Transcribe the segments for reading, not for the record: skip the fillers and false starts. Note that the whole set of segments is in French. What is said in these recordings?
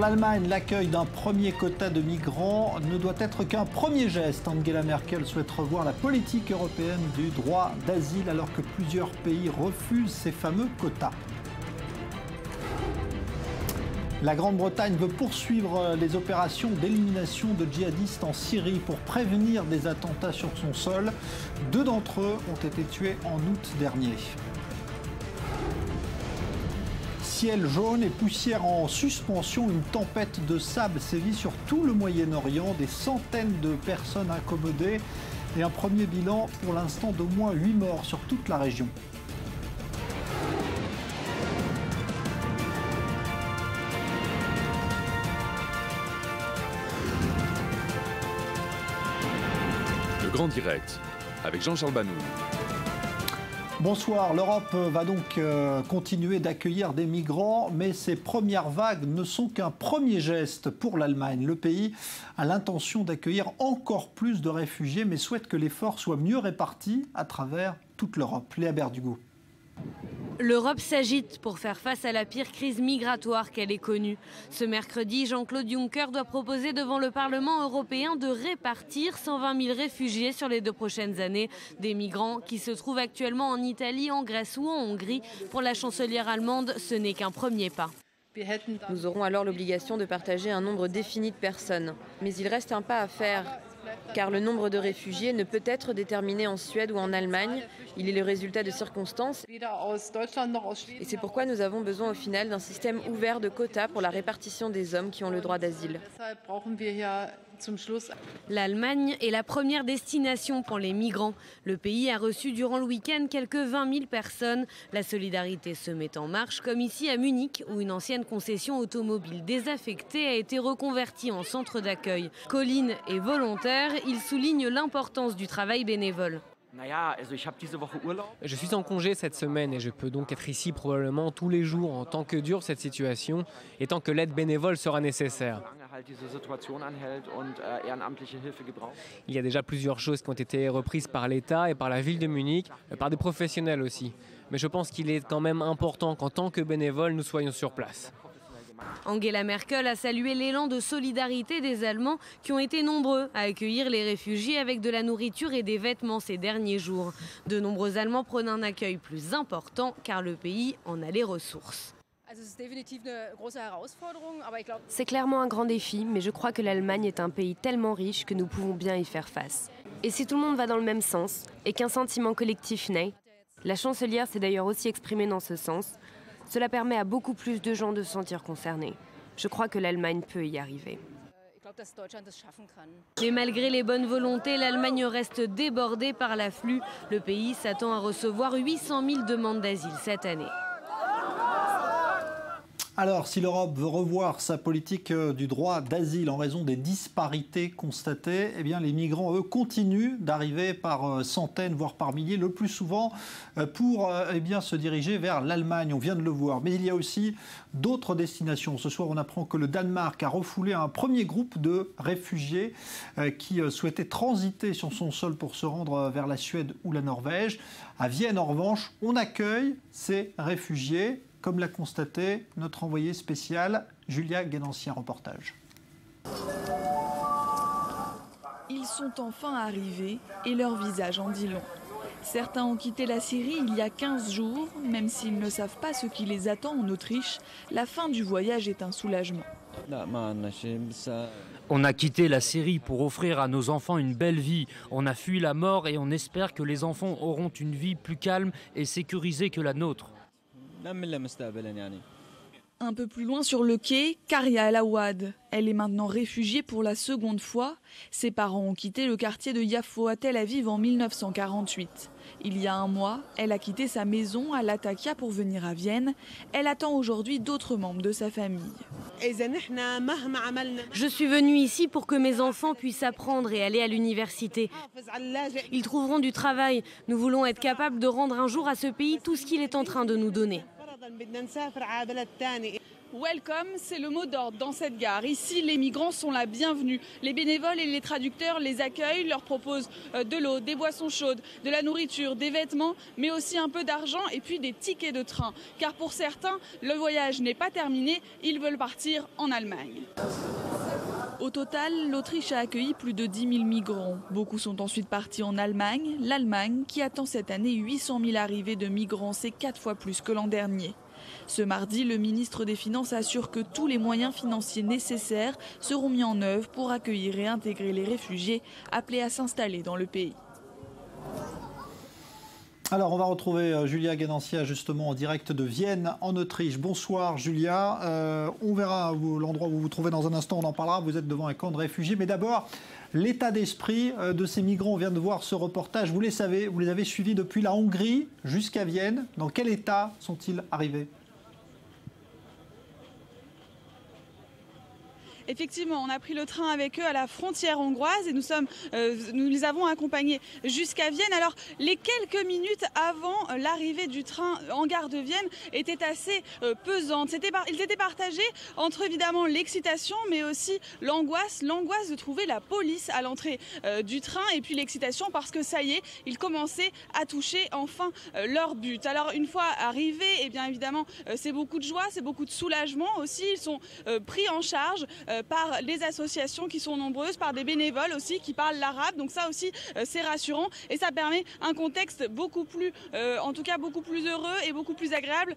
l'Allemagne, l'accueil d'un premier quota de migrants ne doit être qu'un premier geste. Angela Merkel souhaite revoir la politique européenne du droit d'asile alors que plusieurs pays refusent ces fameux quotas. La Grande-Bretagne veut poursuivre les opérations d'élimination de djihadistes en Syrie pour prévenir des attentats sur son sol. 2 d'entre eux ont été tués en août dernier. Ciel jaune et poussière en suspension, une tempête de sable sévit sur tout le Moyen-Orient, des centaines de personnes incommodées et un premier bilan pour l'instant d'au moins 8 morts sur toute la région. Le Grand Direct avec Jean-Charles Banou. Bonsoir, l'Europe va donc continuer d'accueillir des migrants, mais ces premières vagues ne sont qu'un premier geste pour l'Allemagne. Le pays a l'intention d'accueillir encore plus de réfugiés, mais souhaite que l'effort soit mieux réparti à travers toute l'Europe. Léa Berdugo. L'Europe s'agite pour faire face à la pire crise migratoire qu'elle ait connue. Ce mercredi, Jean-Claude Juncker doit proposer devant le Parlement européen de répartir 120 000 réfugiés sur les 2 prochaines années. Des migrants qui se trouvent actuellement en Italie, en Grèce ou en Hongrie. Pour la chancelière allemande, ce n'est qu'un premier pas. Nous aurons alors l'obligation de partager un nombre défini de personnes. Mais il reste un pas à faire. Car le nombre de réfugiés ne peut être déterminé en Suède ou en Allemagne. Il est le résultat de circonstances. Et c'est pourquoi nous avons besoin au final d'un système ouvert de quotas pour la répartition des hommes qui ont le droit d'asile. L'Allemagne est la première destination pour les migrants. Le pays a reçu durant le week-end quelques 20 000 personnes. La solidarité se met en marche, comme ici à Munich, où une ancienne concession automobile désaffectée a été reconvertie en centre d'accueil. Colline est volontaire, il souligne l'importance du travail bénévole. Je suis en congé cette semaine et je peux donc être ici probablement tous les jours en tant que dure cette situation et tant que l'aide bénévole sera nécessaire. Il y a déjà plusieurs choses qui ont été reprises par l'État et par la ville de Munich, par des professionnels aussi. Mais je pense qu'il est quand même important qu'en tant que bénévole, nous soyons sur place. Angela Merkel a salué l'élan de solidarité des Allemands qui ont été nombreux à accueillir les réfugiés avec de la nourriture et des vêtements ces derniers jours. De nombreux Allemands prônent un accueil plus important car le pays en a les ressources. C'est clairement un grand défi, mais je crois que l'Allemagne est un pays tellement riche que nous pouvons bien y faire face. Et si tout le monde va dans le même sens et qu'un sentiment collectif naît, la chancelière s'est d'ailleurs aussi exprimée dans ce sens. Cela permet à beaucoup plus de gens de se sentir concernés. Je crois que l'Allemagne peut y arriver. Mais malgré les bonnes volontés, l'Allemagne reste débordée par l'afflux. Le pays s'attend à recevoir 800 000 demandes d'asile cette année. Alors, si l'Europe veut revoir sa politique du droit d'asile en raison des disparités constatées, eh bien, les migrants, eux, continuent d'arriver par centaines, voire par milliers, le plus souvent pour eh bien, se diriger vers l'Allemagne. On vient de le voir. Mais il y a aussi d'autres destinations. Ce soir, on apprend que le Danemark a refoulé un premier groupe de réfugiés qui souhaitaient transiter sur son sol pour se rendre vers la Suède ou la Norvège. À Vienne, en revanche, on accueille ces réfugiés, comme l'a constaté notre envoyé spécial, Julia Guénancien, reportage. Ils sont enfin arrivés et leur visage en dit long. Certains ont quitté la Syrie il y a 15 jours, même s'ils ne savent pas ce qui les attend en Autriche, la fin du voyage est un soulagement. On a quitté la Syrie pour offrir à nos enfants une belle vie. On a fui la mort et on espère que les enfants auront une vie plus calme et sécurisée que la nôtre. Un peu plus loin sur le quai, Karia El Awad. Elle est maintenant réfugiée pour la seconde fois. Ses parents ont quitté le quartier de Yafo à Tel Aviv en 1948. Il y a un mois, elle a quitté sa maison à Latakia pour venir à Vienne. Elle attend aujourd'hui d'autres membres de sa famille. Je suis venue ici pour que mes enfants puissent apprendre et aller à l'université. Ils trouveront du travail. Nous voulons être capables de rendre un jour à ce pays tout ce qu'il est en train de nous donner. Welcome, c'est le mot d'ordre dans cette gare. Ici, les migrants sont la bienvenue. Les bénévoles et les traducteurs les accueillent, leur proposent de l'eau, des boissons chaudes, de la nourriture, des vêtements, mais aussi un peu d'argent et puis des tickets de train. Car pour certains, le voyage n'est pas terminé, ils veulent partir en Allemagne. Au total, l'Autriche a accueilli plus de 10 000 migrants. Beaucoup sont ensuite partis en Allemagne. L'Allemagne, qui attend cette année 800 000 arrivées de migrants, c'est 4 fois plus que l'an dernier. Ce mardi, le ministre des Finances assure que tous les moyens financiers nécessaires seront mis en œuvre pour accueillir et intégrer les réfugiés appelés à s'installer dans le pays. Alors, on va retrouver Julia Guénancia justement en direct de Vienne, en Autriche. Bonsoir Julia. On verra l'endroit où vous vous trouvez dans un instant, on en parlera. Vous êtes devant un camp de réfugiés. Mais d'abord, l'état d'esprit de ces migrants. On vient de voir ce reportage. Vous les avez suivis depuis la Hongrie jusqu'à Vienne. Dans quel état sont-ils arrivés ? Effectivement, on a pris le train avec eux à la frontière hongroise et nous les avons accompagnés jusqu'à Vienne. Alors, les quelques minutes avant l'arrivée du train en gare de Vienne étaient assez pesantes. Ils étaient partagés entre évidemment l'excitation, mais aussi l'angoisse de trouver la police à l'entrée du train et puis l'excitation parce que ça y est, ils commençaient à toucher enfin leur but. Alors, une fois arrivés, eh bien évidemment, c'est beaucoup de joie, c'est beaucoup de soulagement aussi. Ils sont pris en charge par les associations qui sont nombreuses, par des bénévoles aussi qui parlent l'arabe. Donc ça aussi, c'est rassurant et ça permet un contexte beaucoup plus, en tout cas beaucoup plus heureux et beaucoup plus agréable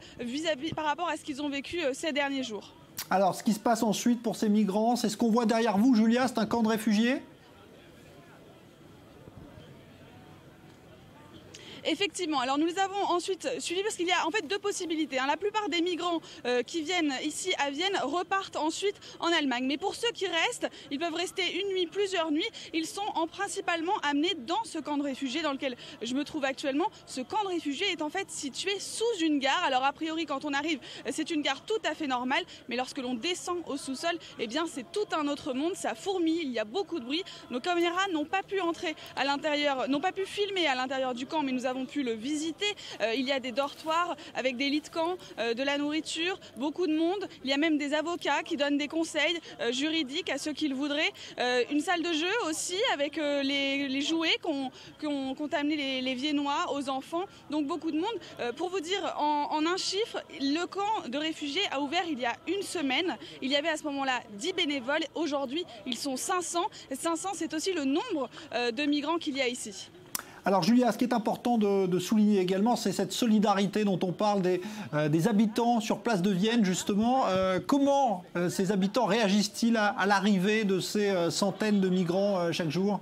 par rapport à ce qu'ils ont vécu ces derniers jours. Alors, ce qui se passe ensuite pour ces migrants, c'est ce qu'on voit derrière vous, Julia, c'est un camp de réfugiés ? Effectivement, alors nous les avons ensuite suivis parce qu'il y a en fait deux possibilités. La plupart des migrants qui viennent ici à Vienne repartent ensuite en Allemagne. Mais pour ceux qui restent, ils peuvent rester une nuit, plusieurs nuits. Ils sont principalement amenés dans ce camp de réfugiés dans lequel je me trouve actuellement. Ce camp de réfugiés est en fait situé sous une gare. Alors a priori, quand on arrive, c'est une gare tout à fait normale. Mais lorsque l'on descend au sous-sol, eh bien c'est tout un autre monde. Ça fourmille, il y a beaucoup de bruit. Nos caméras n'ont pas pu entrer à l'intérieur, n'ont pas pu filmer à l'intérieur du camp, mais nous avons pu le visiter. Il y a des dortoirs avec des lits de camp, de la nourriture, beaucoup de monde. Il y a même des avocats qui donnent des conseils juridiques à ceux qui le voudraient. Une salle de jeu aussi avec les jouets qu'ont amené les Viennois aux enfants. Donc beaucoup de monde. Pour vous dire en un chiffre, le camp de réfugiés a ouvert il y a une semaine. Il y avait à ce moment-là 10 bénévoles. Aujourd'hui, ils sont 500. 500, c'est aussi le nombre de migrants qu'il y a ici. Alors Julia, ce qui est important de souligner également, c'est cette solidarité dont on parle des habitants sur place de Vienne, justement. Comment ces habitants réagissent-ils à l'arrivée de ces centaines de migrants chaque jour ?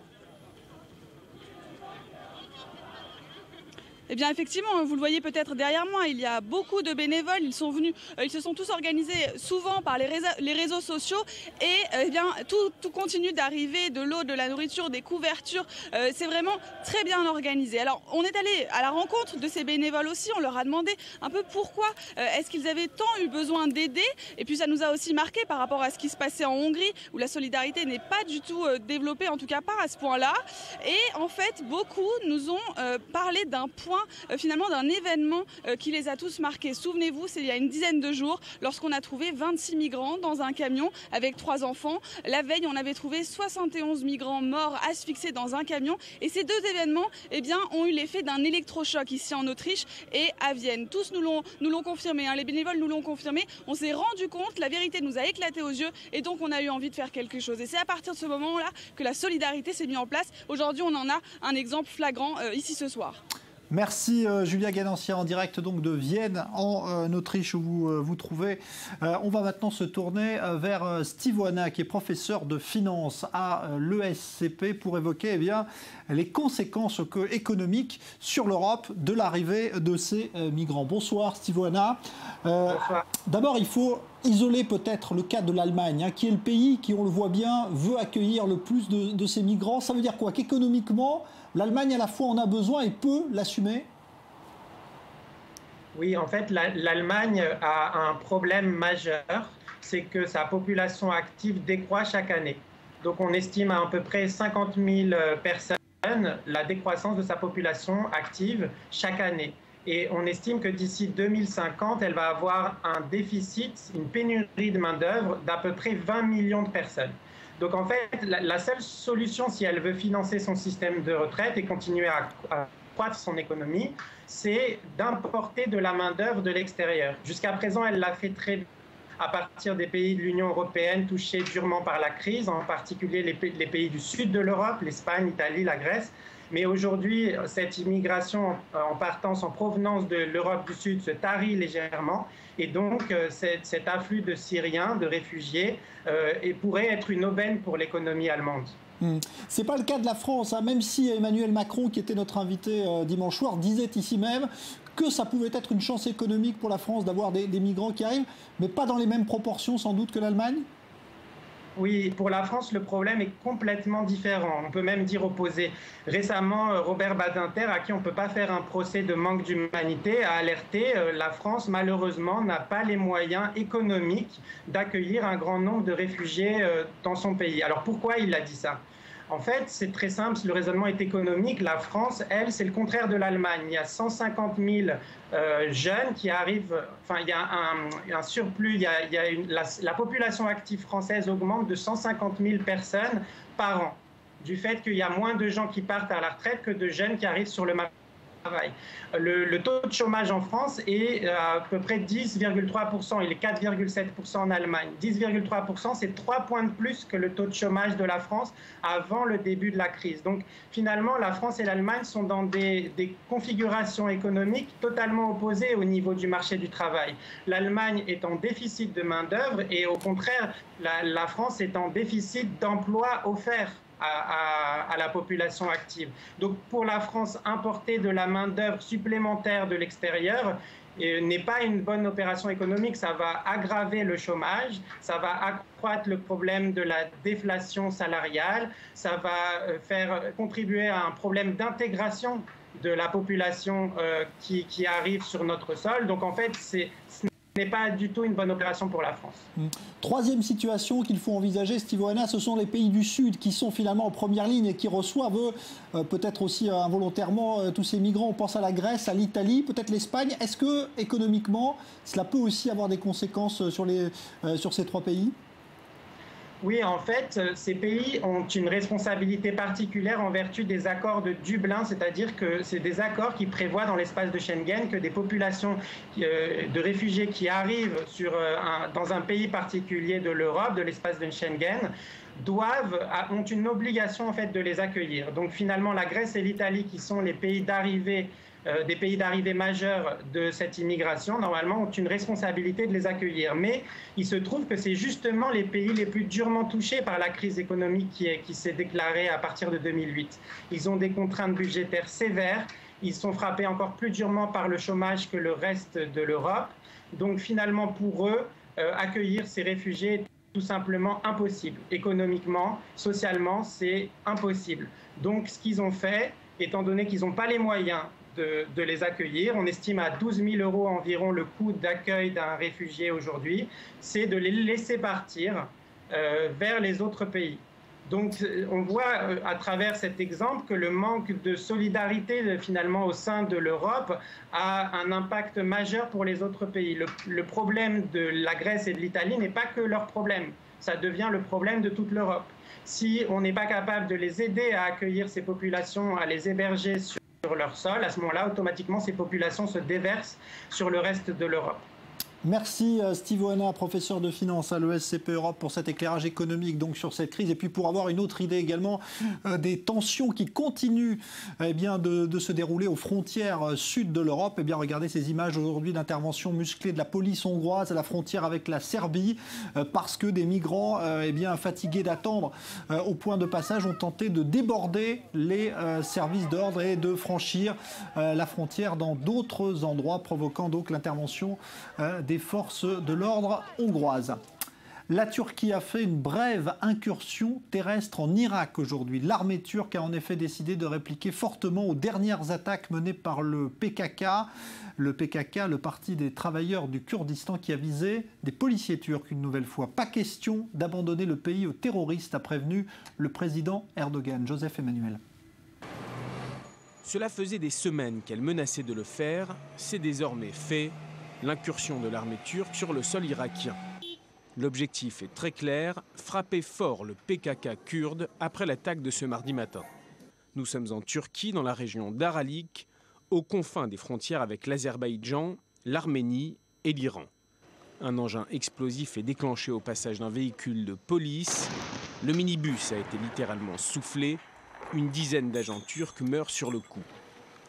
Eh bien effectivement, vous le voyez peut-être derrière moi, il y a beaucoup de bénévoles, ils se sont tous organisés souvent par les réseaux sociaux et eh bien tout continue d'arriver, de l'eau, de la nourriture, des couvertures, c'est vraiment très bien organisé. Alors on est allé à la rencontre de ces bénévoles aussi, on leur a demandé un peu pourquoi est-ce qu'ils avaient tant eu besoin d'aider et puis ça nous a aussi marqué par rapport à ce qui se passait en Hongrie où la solidarité n'est pas du tout développée, en tout cas pas à ce point-là. Et en fait beaucoup nous ont parlé d'un point finalement d'un événement qui les a tous marqués. Souvenez-vous, c'est il y a une dizaine de jours, lorsqu'on a trouvé 26 migrants dans un camion avec 3 enfants. La veille, on avait trouvé 71 migrants morts asphyxiés dans un camion. Et ces deux événements eh bien, ont eu l'effet d'un électrochoc ici en Autriche et à Vienne. Tous nous l'ont confirmé, les bénévoles nous l'ont confirmé. On s'est rendu compte, la vérité nous a éclaté aux yeux et donc on a eu envie de faire quelque chose. Et c'est à partir de ce moment-là que la solidarité s'est mise en place. Aujourd'hui, on en a un exemple flagrant ici ce soir. Merci Julia Guénancia en direct donc de Vienne en Autriche où vous vous trouvez. On va maintenant se tourner vers Steve Oana qui est professeur de finance à l'ESCP pour évoquer eh bien, les conséquences économiques sur l'Europe de l'arrivée de ces migrants. Bonsoir Steve Oana. D'abord il faut isoler peut-être le cas de l'Allemagne, qui est le pays qui, on le voit bien, veut accueillir le plus de ces migrants. Ça veut dire quoi? Qu'économiquement, l'Allemagne à la fois en a besoin et peut l'assumer? Oui, en fait, l'Allemagne a un problème majeur, c'est que sa population active décroît chaque année. Donc on estime à peu près 50 000 personnes la décroissance de sa population active chaque année. Et on estime que d'ici 2050, elle va avoir un déficit, une pénurie de main-d'œuvre d'à peu près 20 millions de personnes. Donc en fait, la seule solution, si elle veut financer son système de retraite et continuer à croître son économie, c'est d'importer de la main-d'œuvre de l'extérieur. Jusqu'à présent, elle l'a fait très bien à partir des pays de l'Union européenne touchés durement par la crise, en particulier les pays du sud de l'Europe, l'Espagne, l'Italie, la Grèce. Mais aujourd'hui, cette immigration en partance, en provenance de l'Europe du Sud se tarit légèrement. Et donc, cet afflux de Syriens, de réfugiés, pourrait être une aubaine pour l'économie allemande. Ce n'est pas le cas de la France, hein, même si Emmanuel Macron, qui était notre invité dimanche soir, disait ici même que ça pouvait être une chance économique pour la France d'avoir des migrants qui arrivent, mais pas dans les mêmes proportions sans doute que l'Allemagne. Oui, pour la France, le problème est complètement différent. On peut même dire opposé. Récemment, Robert Badinter, à qui on ne peut pas faire un procès de manque d'humanité, a alerté la France, malheureusement, n'a pas les moyens économiques d'accueillir un grand nombre de réfugiés dans son pays. Alors pourquoi il a dit ça ? En fait, c'est très simple, le raisonnement est économique. La France, elle, c'est le contraire de l'Allemagne. Il y a 150 000 jeunes qui arrivent, enfin, il y a un surplus, la population active française augmente de 150 000 personnes par an, du fait qu'il y a moins de gens qui partent à la retraite que de jeunes qui arrivent sur le marché du travail. Le taux de chômage en France est à peu près 10,3%, il est 4,7% en Allemagne. 10,3%, c'est 3 points de plus que le taux de chômage de la France avant le début de la crise. Donc finalement, la France et l'Allemagne sont dans des configurations économiques totalement opposées au niveau du marché du travail. L'Allemagne est en déficit de main-d'œuvre et au contraire, la France est en déficit d'emplois offerts à la population active. Donc pour la France, importer de la main-d'œuvre supplémentaire de l'extérieur n'est pas une bonne opération économique. Ça va aggraver le chômage, ça va accroître le problème de la déflation salariale, ça va faire contribuer à un problème d'intégration de la population qui arrive sur notre sol. Donc en fait, ce n'est pas du tout une bonne opération pour la France. Troisième situation qu'il faut envisager, Steve Oana, ce sont les pays du Sud qui sont finalement en première ligne et qui reçoivent peut-être aussi involontairement tous ces migrants. On pense à la Grèce, à l'Italie, peut-être l'Espagne. Est-ce que économiquement, cela peut aussi avoir des conséquences sur ces trois pays ? Oui, en fait, ces pays ont une responsabilité particulière en vertu des accords de Dublin, c'est-à-dire que c'est des accords qui prévoient dans l'espace de Schengen que des populations de réfugiés qui arrivent dans un pays particulier de l'Europe, de l'espace de Schengen, ont une obligation en fait de les accueillir. Donc finalement, la Grèce et l'Italie, qui sont les pays d'arrivée des pays d'arrivée majeurs de cette immigration, normalement, ont une responsabilité de les accueillir. Mais il se trouve que c'est justement les pays les plus durement touchés par la crise économique qui s'est déclarée à partir de 2008. Ils ont des contraintes budgétaires sévères, ils sont frappés encore plus durement par le chômage que le reste de l'Europe. Donc finalement, pour eux, accueillir ces réfugiés est tout simplement impossible. Économiquement, socialement, c'est impossible. Donc ce qu'ils ont fait, étant donné qu'ils n'ont pas les moyens de les accueillir, on estime à 12 000 € environ le coût d'accueil d'un réfugié aujourd'hui, c'est de les laisser partir vers les autres pays. Donc on voit à travers cet exemple que le manque de solidarité finalement au sein de l'Europe a un impact majeur pour les autres pays. Le problème de la Grèce et de l'Italie n'est pas que leur problème, ça devient le problème de toute l'Europe. Si on n'est pas capable de les aider à accueillir ces populations, à les héberger sur leur sol, à ce moment-là, automatiquement, ces populations se déversent sur le reste de l'Europe. Merci Steve Oana, professeur de finance à l'ESCP Europe, pour cet éclairage économique donc sur cette crise et puis pour avoir une autre idée également des tensions qui continuent de se dérouler aux frontières sud de l'Europe. Regardez ces images aujourd'hui d'intervention musclée de la police hongroise à la frontière avec la Serbie parce que des migrants fatigués d'attendre au point de passage ont tenté de déborder les services d'ordre et de franchir la frontière dans d'autres endroits, provoquant donc l'intervention des forces de l'ordre hongroises. La Turquie a fait une brève incursion terrestre en Irak aujourd'hui. L'armée turque a en effet décidé de répliquer fortement aux dernières attaques menées par le PKK. Le PKK, le Parti des travailleurs du Kurdistan, qui a visé des policiers turcs une nouvelle fois. Pas question d'abandonner le pays aux terroristes, a prévenu le président Erdogan. Joseph Emmanuel. Cela faisait des semaines qu'elle menaçait de le faire, c'est désormais fait, l'incursion de l'armée turque sur le sol irakien. L'objectif est très clair, frapper fort le PKK kurde après l'attaque de ce mardi matin. Nous sommes en Turquie, dans la région d'Aralik, aux confins des frontières avec l'Azerbaïdjan, l'Arménie et l'Iran. Un engin explosif est déclenché au passage d'un véhicule de police. Le minibus a été littéralement soufflé. Une dizaine d'agents turcs meurent sur le coup.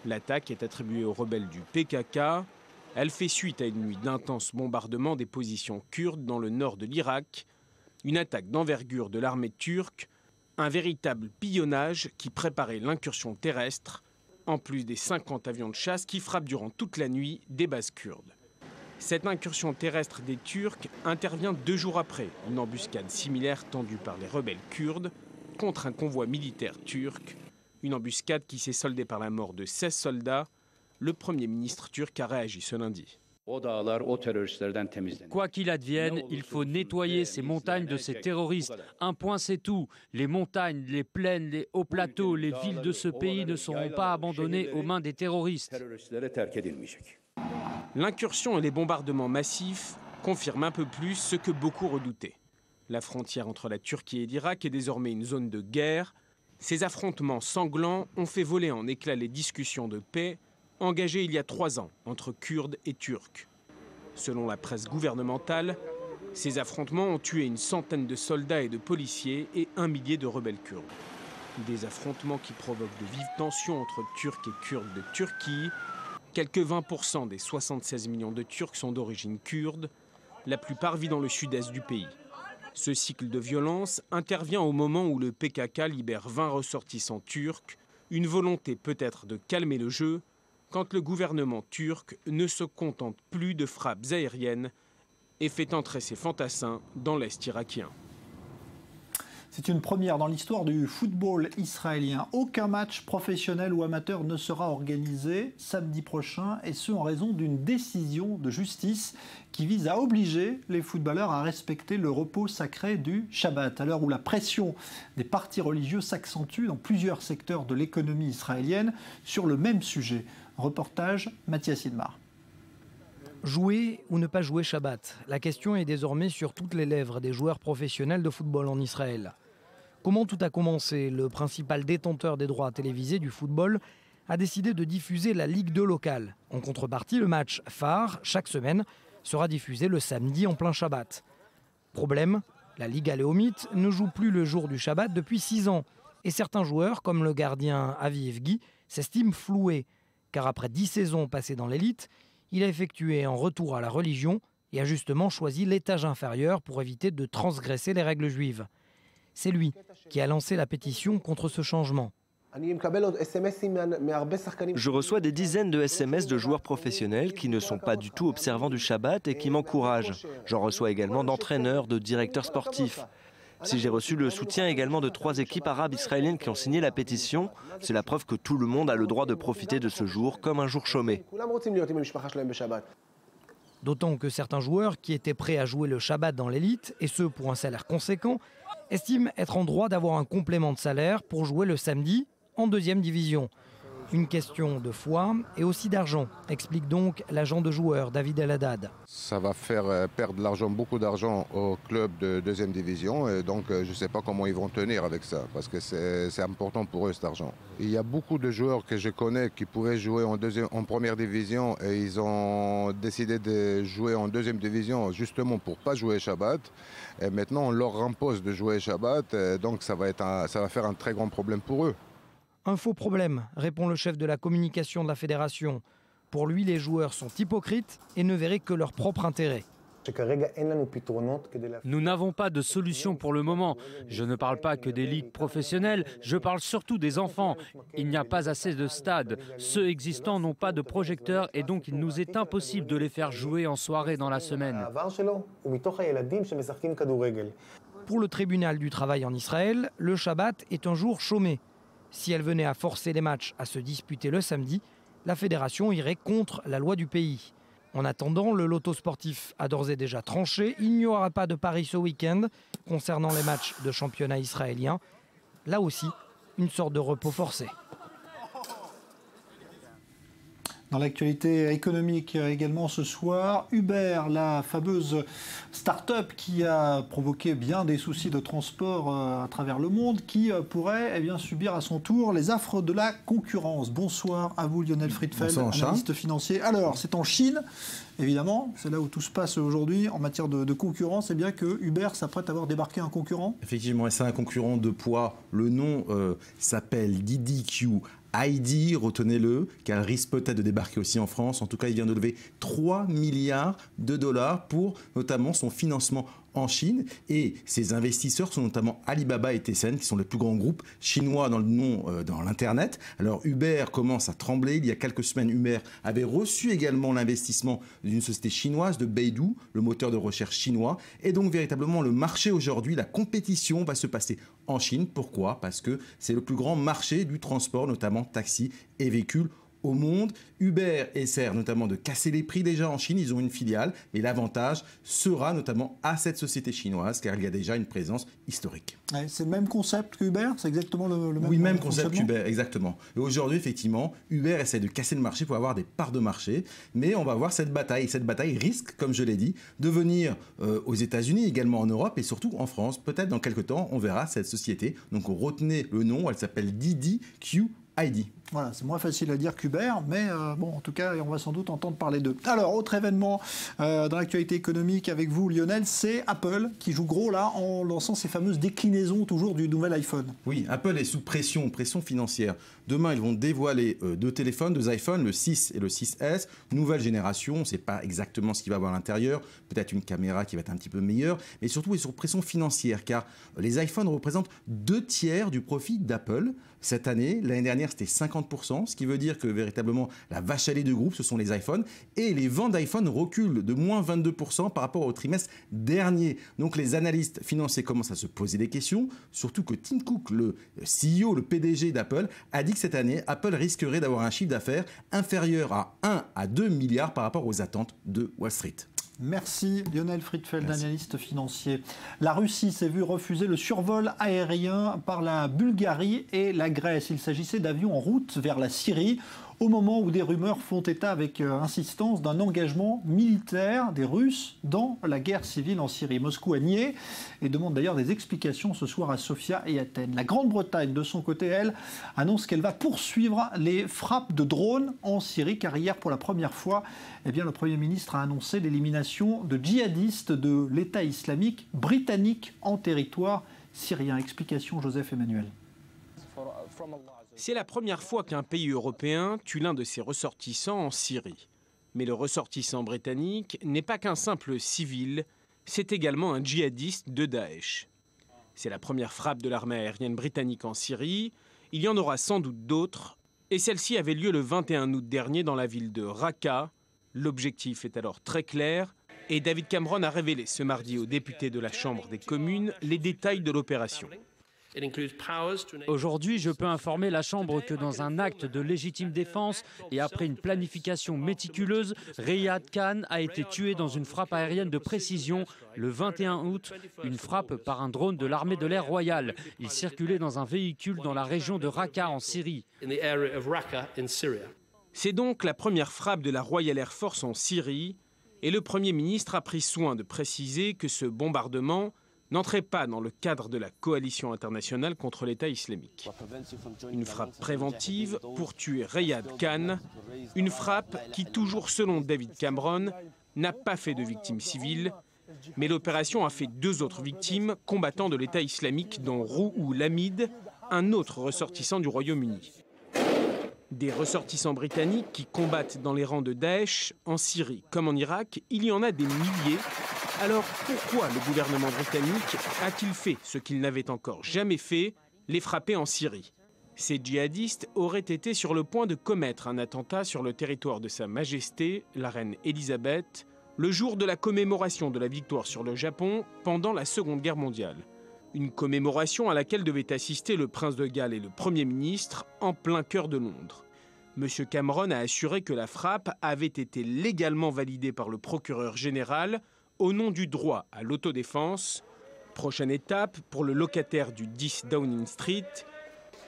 L'attaque est attribuée aux rebelles du PKK. Elle fait suite à une nuit d'intenses bombardements des positions kurdes dans le nord de l'Irak. Une attaque d'envergure de l'armée turque. Un véritable pillonnage qui préparait l'incursion terrestre, en plus des 50 avions de chasse qui frappent durant toute la nuit des bases kurdes. Cette incursion terrestre des Turcs intervient 2 jours après une embuscade similaire tendue par les rebelles kurdes contre un convoi militaire turc, une embuscade qui s'est soldée par la mort de 16 soldats. Le Premier ministre turc a réagi ce lundi. Quoi qu'il advienne, il faut nettoyer ces montagnes de ces terroristes. Un point, c'est tout. Les montagnes, les plaines, les hauts plateaux, les villes de ce pays ne seront pas abandonnées aux mains des terroristes. L'incursion et les bombardements massifs confirment un peu plus ce que beaucoup redoutaient. La frontière entre la Turquie et l'Irak est désormais une zone de guerre. Ces affrontements sanglants ont fait voler en éclats les discussions de paix engagées il y a 3 ans entre Kurdes et Turcs. Selon la presse gouvernementale, ces affrontements ont tué une centaine de soldats et de policiers et 1 millier de rebelles kurdes. Des affrontements qui provoquent de vives tensions entre Turcs et Kurdes de Turquie. Quelques 20% des 76 millions de Turcs sont d'origine kurde. La plupart vivent dans le sud-est du pays. Ce cycle de violence intervient au moment où le PKK libère 20 ressortissants turcs, une volonté peut-être de calmer le jeu, quand le gouvernement turc ne se contente plus de frappes aériennes et fait entrer ses fantassins dans l'est irakien. C'est une première dans l'histoire du football israélien. Aucun match professionnel ou amateur ne sera organisé samedi prochain, et ce en raison d'une décision de justice qui vise à obliger les footballeurs à respecter le repos sacré du Shabbat. À l'heure où la pression des partis religieux s'accentue dans plusieurs secteurs de l'économie israélienne sur le même sujet. Reportage Mathias Sidmar. Jouer ou ne pas jouer Shabbat? La question est désormais sur toutes les lèvres des joueurs professionnels de football en Israël. Comment tout a commencé? Le principal détenteur des droits télévisés du football a décidé de diffuser la Ligue 2 locale. En contrepartie, le match phare, chaque semaine, sera diffusé le samedi en plein Shabbat. Problème, la Ligue Aléomite ne joue plus le jour du Shabbat depuis 6 ans. Et certains joueurs, comme le gardien Avi Evgi, s'estiment floués. Car après 10 saisons passées dans l'élite, il a effectué un retour à la religion et a justement choisi l'étage inférieur pour éviter de transgresser les règles juives. C'est lui qui a lancé la pétition contre ce changement. Je reçois des dizaines de SMS de joueurs professionnels qui ne sont pas du tout observants du Shabbat et qui m'encouragent. J'en reçois également d'entraîneurs, de directeurs sportifs. Si j'ai reçu le soutien également de 3 équipes arabes israéliennes qui ont signé la pétition, c'est la preuve que tout le monde a le droit de profiter de ce jour comme un jour chômé. D'autant que certains joueurs qui étaient prêts à jouer le Shabbat dans l'élite, et ce pour un salaire conséquent, estiment être en droit d'avoir un complément de salaire pour jouer le samedi en 2e division. Une question de foi et aussi d'argent, explique donc l'agent de joueurs David El Haddad. Ça va faire perdre l'argent, beaucoup d'argent au club de 2e division, et donc je ne sais pas comment ils vont tenir avec ça, parce que c'est important pour eux cet argent. Il y a beaucoup de joueurs que je connais qui pourraient jouer en 1re division, et ils ont décidé de jouer en 2e division justement pour ne pas jouer Shabbat. Et maintenant on leur impose de jouer Shabbat, donc ça va faire un très grand problème pour eux. Un faux problème, répond le chef de la communication de la fédération. Pour lui, les joueurs sont hypocrites et ne verraient que leur propre intérêt. Nous n'avons pas de solution pour le moment. Je ne parle pas que des ligues professionnelles, je parle surtout des enfants. Il n'y a pas assez de stades. Ceux existants n'ont pas de projecteurs et donc il nous est impossible de les faire jouer en soirée dans la semaine. Pour le tribunal du travail en Israël, le Shabbat est un jour chômé. Si elle venait à forcer les matchs à se disputer le samedi, la fédération irait contre la loi du pays. En attendant, le loto sportif a d'ores et déjà tranché. Il n'y aura pas de paris ce week-end concernant les matchs de championnat israélien. Là aussi, une sorte de repos forcé. Dans l'actualité économique également ce soir, Uber, la fameuse start-up qui a provoqué bien des soucis de transport à travers le monde, qui pourrait subir à son tour les affres de la concurrence. Bonsoir à vous Lionel Friedfeld, analyste financier. Alors, c'est en Chine, évidemment, c'est là où tout se passe aujourd'hui en matière de concurrence, bien que Uber s'apprête à avoir débarqué un concurrent. Effectivement, c'est un concurrent de poids. Le nom s'appelle Didi ID, retenez-le, car il risque peut-être de débarquer aussi en France. En tout cas, il vient de lever 3 milliards de dollars pour notamment son financement en Chine. Et ses investisseurs sont notamment Alibaba et Tencent, qui sont les plus grands groupes chinois dans le nom, dans l'Internet. Alors Uber commence à trembler. Il y a quelques semaines, Uber avait reçu également l'investissement d'une société chinoise, de Baidu, le moteur de recherche chinois. Et donc véritablement, le marché aujourd'hui, la compétition va se passer en Chine. Pourquoi ? Parce que c'est le plus grand marché du transport, notamment taxi et véhicules au monde. Uber essaie notamment de casser les prix déjà en Chine. Ils ont une filiale et l'avantage sera notamment à cette société chinoise car il y a déjà une présence historique. Ouais, c'est le même concept qu'Uber, c'est exactement le même. Oui, même concept qu'Uber, exactement. Et aujourd'hui, effectivement, Uber essaie de casser le marché pour avoir des parts de marché, mais on va voir cette bataille. Et cette bataille risque, comme je l'ai dit, de venir aux États-Unis, également en Europe et surtout en France. Peut-être dans quelques temps, on verra cette société. Donc retenez le nom, elle s'appelle Didi ID. Voilà, c'est moins facile à dire qu'Uber, mais bon, en tout cas, on va sans doute entendre parler d'eux. Alors, autre événement dans l'actualité économique avec vous, Lionel, c'est Apple qui joue gros là en lançant ses fameuses déclinaisons toujours du nouvel iPhone. Oui, Apple est sous pression financière. Demain, ils vont dévoiler deux téléphones, deux iPhones, le 6 et le 6S, nouvelle génération. On ne sait pas exactement ce qu'il va y avoir à l'intérieur, peut-être une caméra qui va être un petit peu meilleure, mais surtout, ils sont sous pression financière car les iPhones représentent 2/3 du profit d'Apple. Cette année, l'année dernière, c'était 50%, ce qui veut dire que véritablement, la vache à lait du groupe, ce sont les iPhones. Et les ventes d'iPhone reculent de moins 22% par rapport au trimestre dernier. Donc les analystes financiers commencent à se poser des questions, surtout que Tim Cook, le CEO, le PDG d'Apple, a dit que cette année, Apple risquerait d'avoir un chiffre d'affaires inférieur à 1 à 2 milliards par rapport aux attentes de Wall Street. Merci Lionel Friedfeld, analyste financier. La Russie s'est vue refuser le survol aérien par la Bulgarie et la Grèce. Il s'agissait d'avions en route vers la Syrie, au moment où des rumeurs font état avec insistance d'un engagement militaire des Russes dans la guerre civile en Syrie. Moscou a nié et demande d'ailleurs des explications ce soir à Sofia et Athènes. La Grande-Bretagne, de son côté, elle, annonce qu'elle va poursuivre les frappes de drones en Syrie, car hier, pour la première fois, le Premier ministre a annoncé l'élimination de djihadistes de l'État islamique britannique en territoire syrien. Explication, Joseph Emmanuel. C'est la première fois qu'un pays européen tue l'un de ses ressortissants en Syrie. Mais le ressortissant britannique n'est pas qu'un simple civil, c'est également un djihadiste de Daesh. C'est la première frappe de l'armée aérienne britannique en Syrie. Il y en aura sans doute d'autres. Et celle-ci avait lieu le 21 août dernier dans la ville de Raqqa. L'objectif est alors très clair. Et David Cameron a révélé ce mardi aux députés de la Chambre des communes les détails de l'opération. Aujourd'hui, je peux informer la Chambre que dans un acte de légitime défense et après une planification méticuleuse, Riyad Khan a été tué dans une frappe aérienne de précision le 21 août, une frappe par un drone de l'armée de l'air royale. Il circulait dans un véhicule dans la région de Raqqa en Syrie. C'est donc la première frappe de la Royal Air Force en Syrie et le Premier ministre a pris soin de préciser que ce bombardement n'entrait pas dans le cadre de la coalition internationale contre l'État islamique. Une frappe préventive pour tuer Riyad Khan, une frappe qui, toujours selon David Cameron, n'a pas fait de victimes civiles, mais l'opération a fait 2 autres victimes, combattants de l'État islamique, dont Rouhou Lamid, un autre ressortissant du Royaume-Uni. Des ressortissants britanniques qui combattent dans les rangs de Daesh, en Syrie comme en Irak, il y en a des milliers. Alors pourquoi le gouvernement britannique a-t-il fait ce qu'il n'avait encore jamais fait, les frapper en Syrie? Ces djihadistes auraient été sur le point de commettre un attentat sur le territoire de Sa Majesté, la reine Elisabeth, le jour de la commémoration de la victoire sur le Japon pendant la Seconde Guerre mondiale. Une commémoration à laquelle devaient assister le prince de Galles et le Premier ministre en plein cœur de Londres. M. Cameron a assuré que la frappe avait été légalement validée par le procureur général au nom du droit à l'autodéfense. Prochaine étape pour le locataire du 10 Downing Street,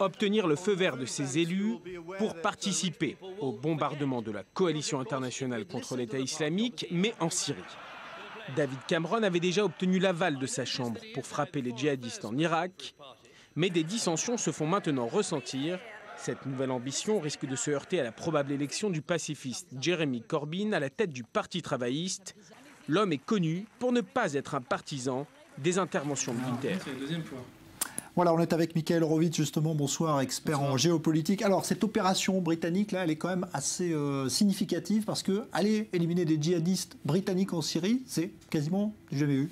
obtenir le feu vert de ses élus pour participer au bombardement de la coalition internationale contre l'État islamique, mais en Syrie. David Cameron avait déjà obtenu l'aval de sa chambre pour frapper les djihadistes en Irak, mais des dissensions se font maintenant ressentir. Cette nouvelle ambition risque de se heurter à la probable élection du pacifiste Jeremy Corbyn à la tête du Parti travailliste. L'homme est connu pour ne pas être un partisan des interventions militaires. Voilà, on est avec Michael Horowitz, justement. Bonsoir, expert en géopolitique. Alors, cette opération britannique, là, elle est quand même assez significative parce que aller éliminer des djihadistes britanniques en Syrie, c'est quasiment du jamais vu.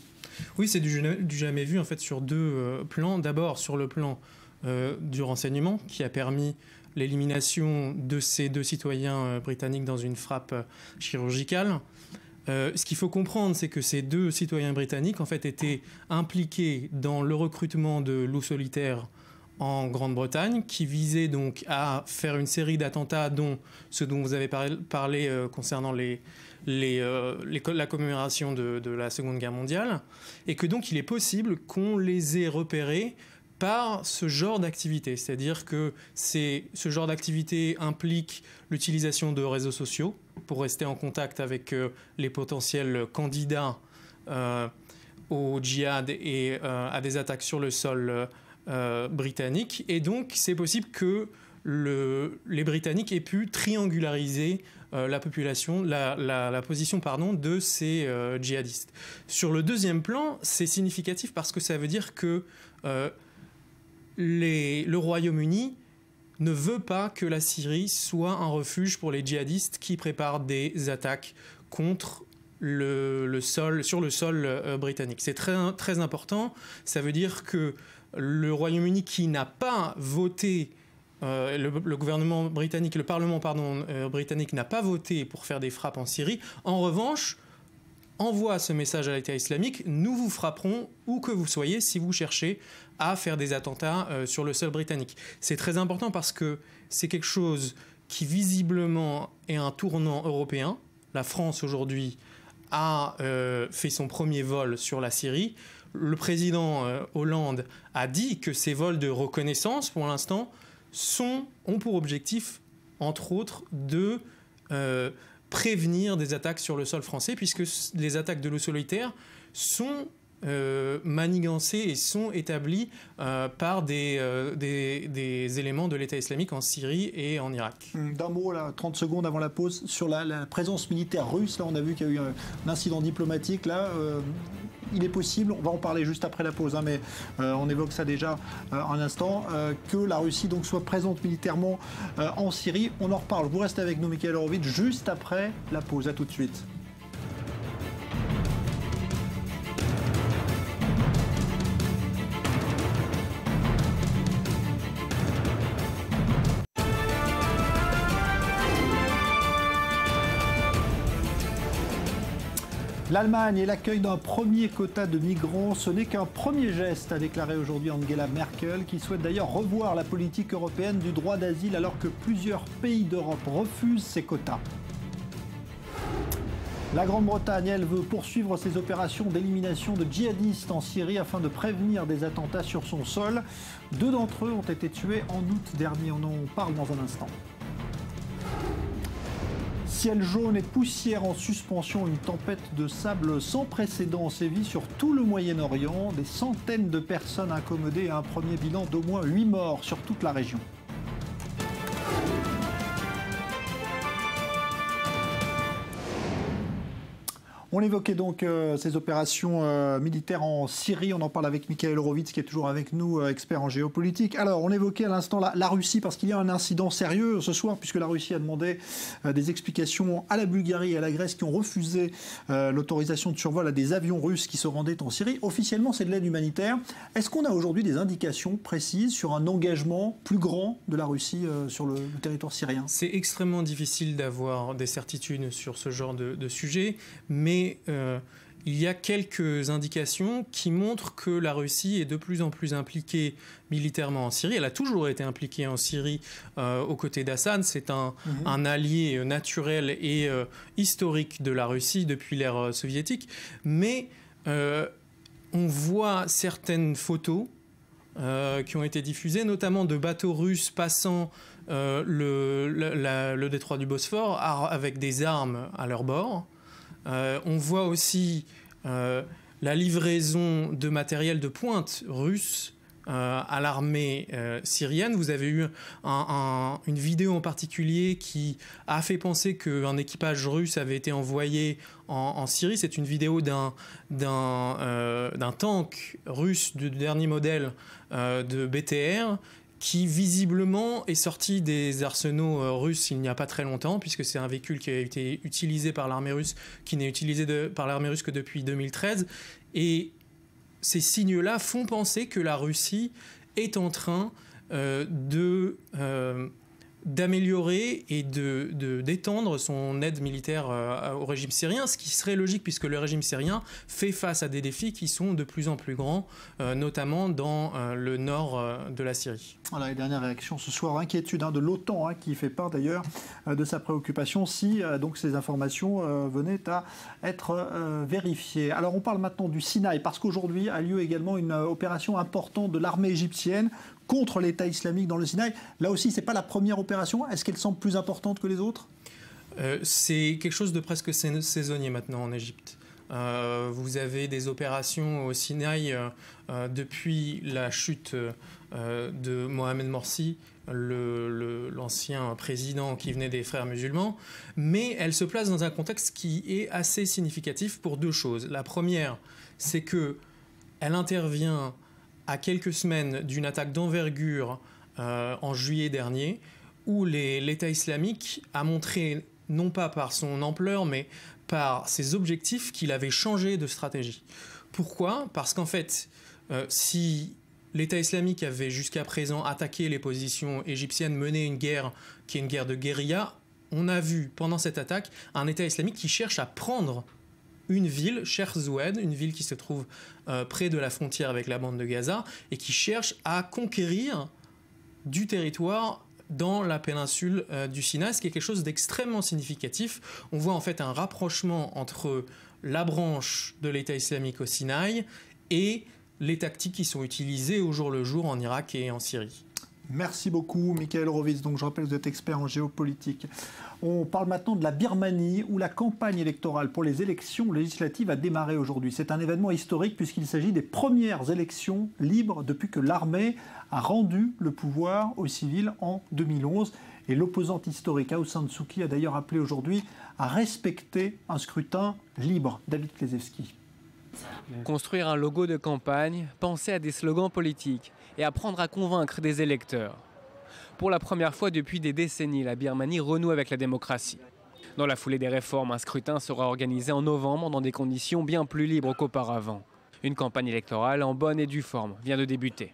Oui, c'est du jamais vu, en fait, sur deux plans. D'abord, sur le plan du renseignement, qui a permis l'élimination de ces 2 citoyens britanniques dans une frappe chirurgicale. Ce qu'il faut comprendre, c'est que ces 2 citoyens britanniques, en fait, étaient impliqués dans le recrutement de loups solitaires en Grande-Bretagne, qui visait donc à faire une série d'attentats, dont ceux dont vous avez parlé concernant la commémoration de la Seconde Guerre mondiale, et que donc il est possible qu'on les ait repérés par ce genre d'activité. C'est-à-dire que ce genre d'activité implique l'utilisation de réseaux sociaux pour rester en contact avec les potentiels candidats au djihad et à des attaques sur le sol britannique. Et donc, c'est possible que les Britanniques aient pu triangulariser la population, la position de ces djihadistes. Sur le deuxième plan, c'est significatif parce que ça veut dire que le Royaume-Uni ne veut pas que la Syrie soit un refuge pour les djihadistes qui préparent des attaques contre sur le sol britannique. C'est très, très important. Ça veut dire que le Royaume-Uni, qui n'a pas voté, le gouvernement britannique, le Parlement britannique n'a pas voté pour faire des frappes en Syrie, en revanche, envoie ce message à l'État islamique: nous vous frapperons où que vous soyez si vous cherchez à faire des attentats sur le sol britannique. C'est très important parce que c'est quelque chose qui visiblement est un tournant européen. La France aujourd'hui a fait son premier vol sur la Syrie. Le président Hollande a dit que ces vols de reconnaissance, pour l'instant, ont pour objectif, entre autres, de prévenir des attaques sur le sol français, puisque les attaques de loups solitaires sont manigancées et sont établies par des éléments de l'État islamique en Syrie et en Irak. D'un mot, là, 30 secondes avant la pause, sur la présence militaire russe. Là, on a vu qu'il y a eu un incident diplomatique. Là, il est possible, on va en parler juste après la pause, mais on évoque ça déjà un instant, que la Russie donc soit présente militairement en Syrie. On en reparle. Vous restez avec nous, Michael Horowitz, juste après la pause. À tout de suite. L'Allemagne et l'accueil d'un premier quota de migrants, ce n'est qu'un premier geste, a déclaré aujourd'hui Angela Merkel, qui souhaite d'ailleurs revoir la politique européenne du droit d'asile alors que plusieurs pays d'Europe refusent ces quotas. La Grande-Bretagne, elle, veut poursuivre ses opérations d'élimination de djihadistes en Syrie afin de prévenir des attentats sur son sol. 2 d'entre eux ont été tués en août dernier. On en parle dans un instant. Ciel jaune et poussière en suspension, une tempête de sable sans précédent sévit sur tout le Moyen-Orient. Des centaines de personnes incommodées et un premier bilan d'au moins 8 morts sur toute la région. On évoquait donc ces opérations militaires en Syrie. On en parle avec Michael Horowitz, qui est toujours avec nous, expert en géopolitique. Alors, on évoquait à l'instant la Russie, parce qu'il y a un incident sérieux ce soir, puisque la Russie a demandé des explications à la Bulgarie et à la Grèce, qui ont refusé l'autorisation de survol à des avions russes qui se rendaient en Syrie. Officiellement, c'est de l'aide humanitaire. Est-ce qu'on a aujourd'hui des indications précises sur un engagement plus grand de la Russie sur le territoire syrien? C'est extrêmement difficile d'avoir des certitudes sur ce genre de sujet, mais il y a quelques indications qui montrent que la Russie est de plus en plus impliquée militairement en Syrie. Elle a toujours été impliquée en Syrie aux côtés d'Assad. C'est un allié naturel et historique de la Russie depuis l'ère soviétique. Mais on voit certaines photos qui ont été diffusées, notamment de bateaux russes passant le détroit du Bosphore avec des armes à leur bord. On voit aussi la livraison de matériel de pointe russe à l'armée syrienne. Vous avez eu une vidéo en particulier qui a fait penser qu'un équipage russe avait été envoyé en Syrie. C'est une vidéo d'un tank russe du dernier modèle de BTR qui visiblement est sorti des arsenaux russes il n'y a pas très longtemps, puisque c'est un véhicule qui a été utilisé par l'armée russe, qui n'est utilisé par l'armée russe que depuis 2013. Et ces signes-là font penser que la Russie est en train d'améliorer et d'étendre son aide militaire au régime syrien, ce qui serait logique puisque le régime syrien fait face à des défis qui sont de plus en plus grands, notamment dans le nord de la Syrie. Voilà les dernières réactions ce soir, inquiétude de l'OTAN qui fait part d'ailleurs de sa préoccupation si donc ces informations venaient à être vérifiées. Alors on parle maintenant du Sinaï parce qu'aujourd'hui a lieu également une opération importante de l'armée égyptienne contre l'État islamique dans le Sinaï. Là aussi, ce n'est pas la première opération. Est-ce qu'elle semble plus importante que les autres ? C'est quelque chose de presque saisonnier maintenant en Égypte. Vous avez des opérations au Sinaï depuis la chute de Mohamed Morsi, l'ancien président qui venait des Frères musulmans, mais elle se place dans un contexte qui est assez significatif pour deux choses. La première, c'est qu'elle intervient à quelques semaines d'une attaque d'envergure en juillet dernier, où l'État islamique a montré, non pas par son ampleur, mais par ses objectifs, qu'il avait changé de stratégie. Pourquoi ? Parce qu'en fait, si l'État islamique avait jusqu'à présent attaqué les positions égyptiennes, mené une guerre qui est une guerre de guérilla, on a vu pendant cette attaque un État islamique qui cherche à prendre une ville, Sheikh Zoued, une ville qui se trouve près de la frontière avec la bande de Gaza et qui cherche à conquérir du territoire dans la péninsule du Sinaï, ce qui est quelque chose d'extrêmement significatif. On voit en fait un rapprochement entre la branche de l'État islamique au Sinaï et les tactiques qui sont utilisées au jour le jour en Irak et en Syrie. Merci beaucoup, Michael Horowitz. Donc, je rappelle que vous êtes expert en géopolitique. On parle maintenant de la Birmanie, où la campagne électorale pour les élections législatives a démarré aujourd'hui. C'est un événement historique puisqu'il s'agit des premières élections libres depuis que l'armée a rendu le pouvoir aux civils en 2011. Et l'opposante historique Aung San Suu Kyi a d'ailleurs appelé aujourd'hui à respecter un scrutin libre. David Klezewski. Construire un logo de campagne, penser à des slogans politiques et apprendre à convaincre des électeurs. Pour la première fois depuis des décennies, la Birmanie renoue avec la démocratie. Dans la foulée des réformes, un scrutin sera organisé en novembre dans des conditions bien plus libres qu'auparavant. Une campagne électorale en bonne et due forme vient de débuter.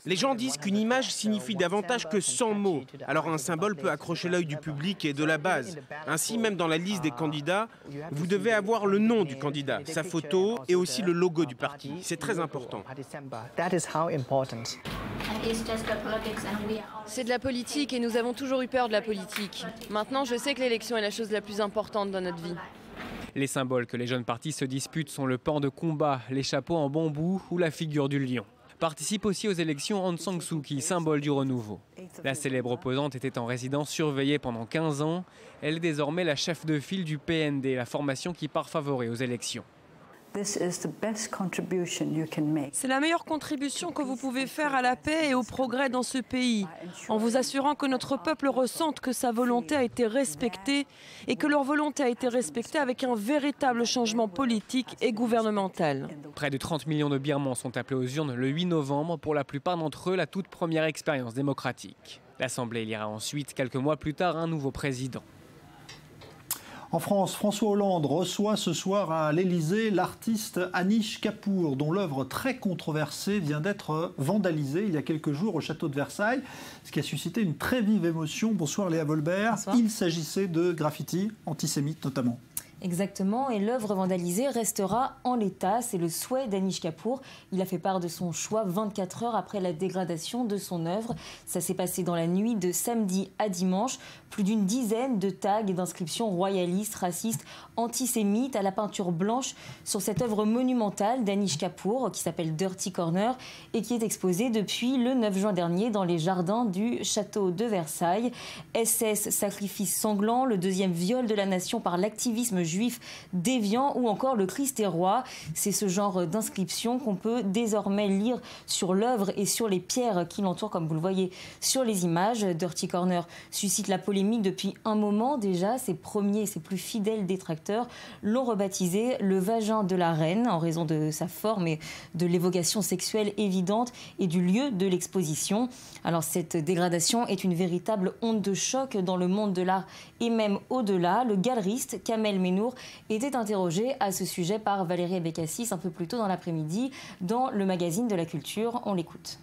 Les gens disent qu'une image signifie davantage que 100 mots. Alors un symbole peut accrocher l'œil du public et de la base. Ainsi, même dans la liste des candidats, vous devez avoir le nom du candidat, sa photo et aussi le logo du parti. C'est très important. C'est de la politique et nous avons toujours eu peur de la politique. Maintenant, je sais que l'élection est la chose la plus importante dans notre vie. Les symboles que les jeunes partis se disputent sont le pan de combat, les chapeaux en bambou ou la figure du lion. Participe aussi aux élections Aung San Suu Kyi, symbole du renouveau. La célèbre opposante était en résidence surveillée pendant 15 ans. Elle est désormais la chef de file du PND, la formation qui part favori aux élections. C'est la meilleure contribution que vous pouvez faire à la paix et au progrès dans ce pays, en vous assurant que notre peuple ressente que sa volonté a été respectée et que leur volonté a été respectée avec un véritable changement politique et gouvernemental. Près de 30 millions de Birmans sont appelés aux urnes le 8 novembre, pour la plupart d'entre eux la toute première expérience démocratique. L'Assemblée élira ensuite, quelques mois plus tard, un nouveau président. En France, François Hollande reçoit ce soir à l'Élysée l'artiste Anish Kapoor, dont l'œuvre très controversée vient d'être vandalisée il y a quelques jours au château de Versailles, ce qui a suscité une très vive émotion. Bonsoir Léa Volbert. Bonsoir. Il s'agissait de graffitis antisémites notamment. Exactement, et l'œuvre vandalisée restera en l'état. C'est le souhait d'Anish Kapoor. Il a fait part de son choix 24 heures après la dégradation de son œuvre. Ça s'est passé dans la nuit de samedi à dimanche. Plus d'une dizaine de tags et d'inscriptions royalistes, racistes, antisémites à la peinture blanche sur cette œuvre monumentale d'Anish Kapoor qui s'appelle Dirty Corner et qui est exposée depuis le 9 juin dernier dans les jardins du château de Versailles. SS, sacrifice sanglant, le deuxième viol de la nation par l'activisme juif déviant ou encore le Christ est roi. C'est ce genre d'inscription qu'on peut désormais lire sur l'œuvre et sur les pierres qui l'entourent, comme vous le voyez sur les images. Dirty Corner suscite la polémique depuis un moment déjà. Ses premiers et ses plus fidèles détracteurs l'ont rebaptisé le vagin de la reine en raison de sa forme et de l'évocation sexuelle évidente et du lieu de l'exposition. Alors cette dégradation est une véritable onde de choc dans le monde de l'art et même au-delà. Le galeriste Kamel Menour était interrogé à ce sujet par Valérie Bécassis un peu plus tôt dans l'après-midi dans le magazine de la culture. On l'écoute.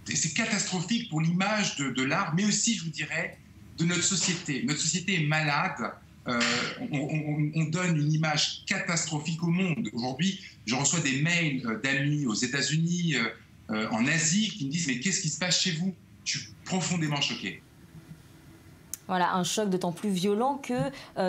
C'est catastrophique pour l'image de l'art, mais aussi, je vous dirais, de notre société. Notre société est malade. On donne une image catastrophique au monde. Aujourd'hui, je reçois des mails d'amis aux États-Unis, en Asie, qui me disent « Mais qu'est-ce qui se passe chez vous ?» Je suis profondément choqué. Voilà, un choc d'autant plus violent que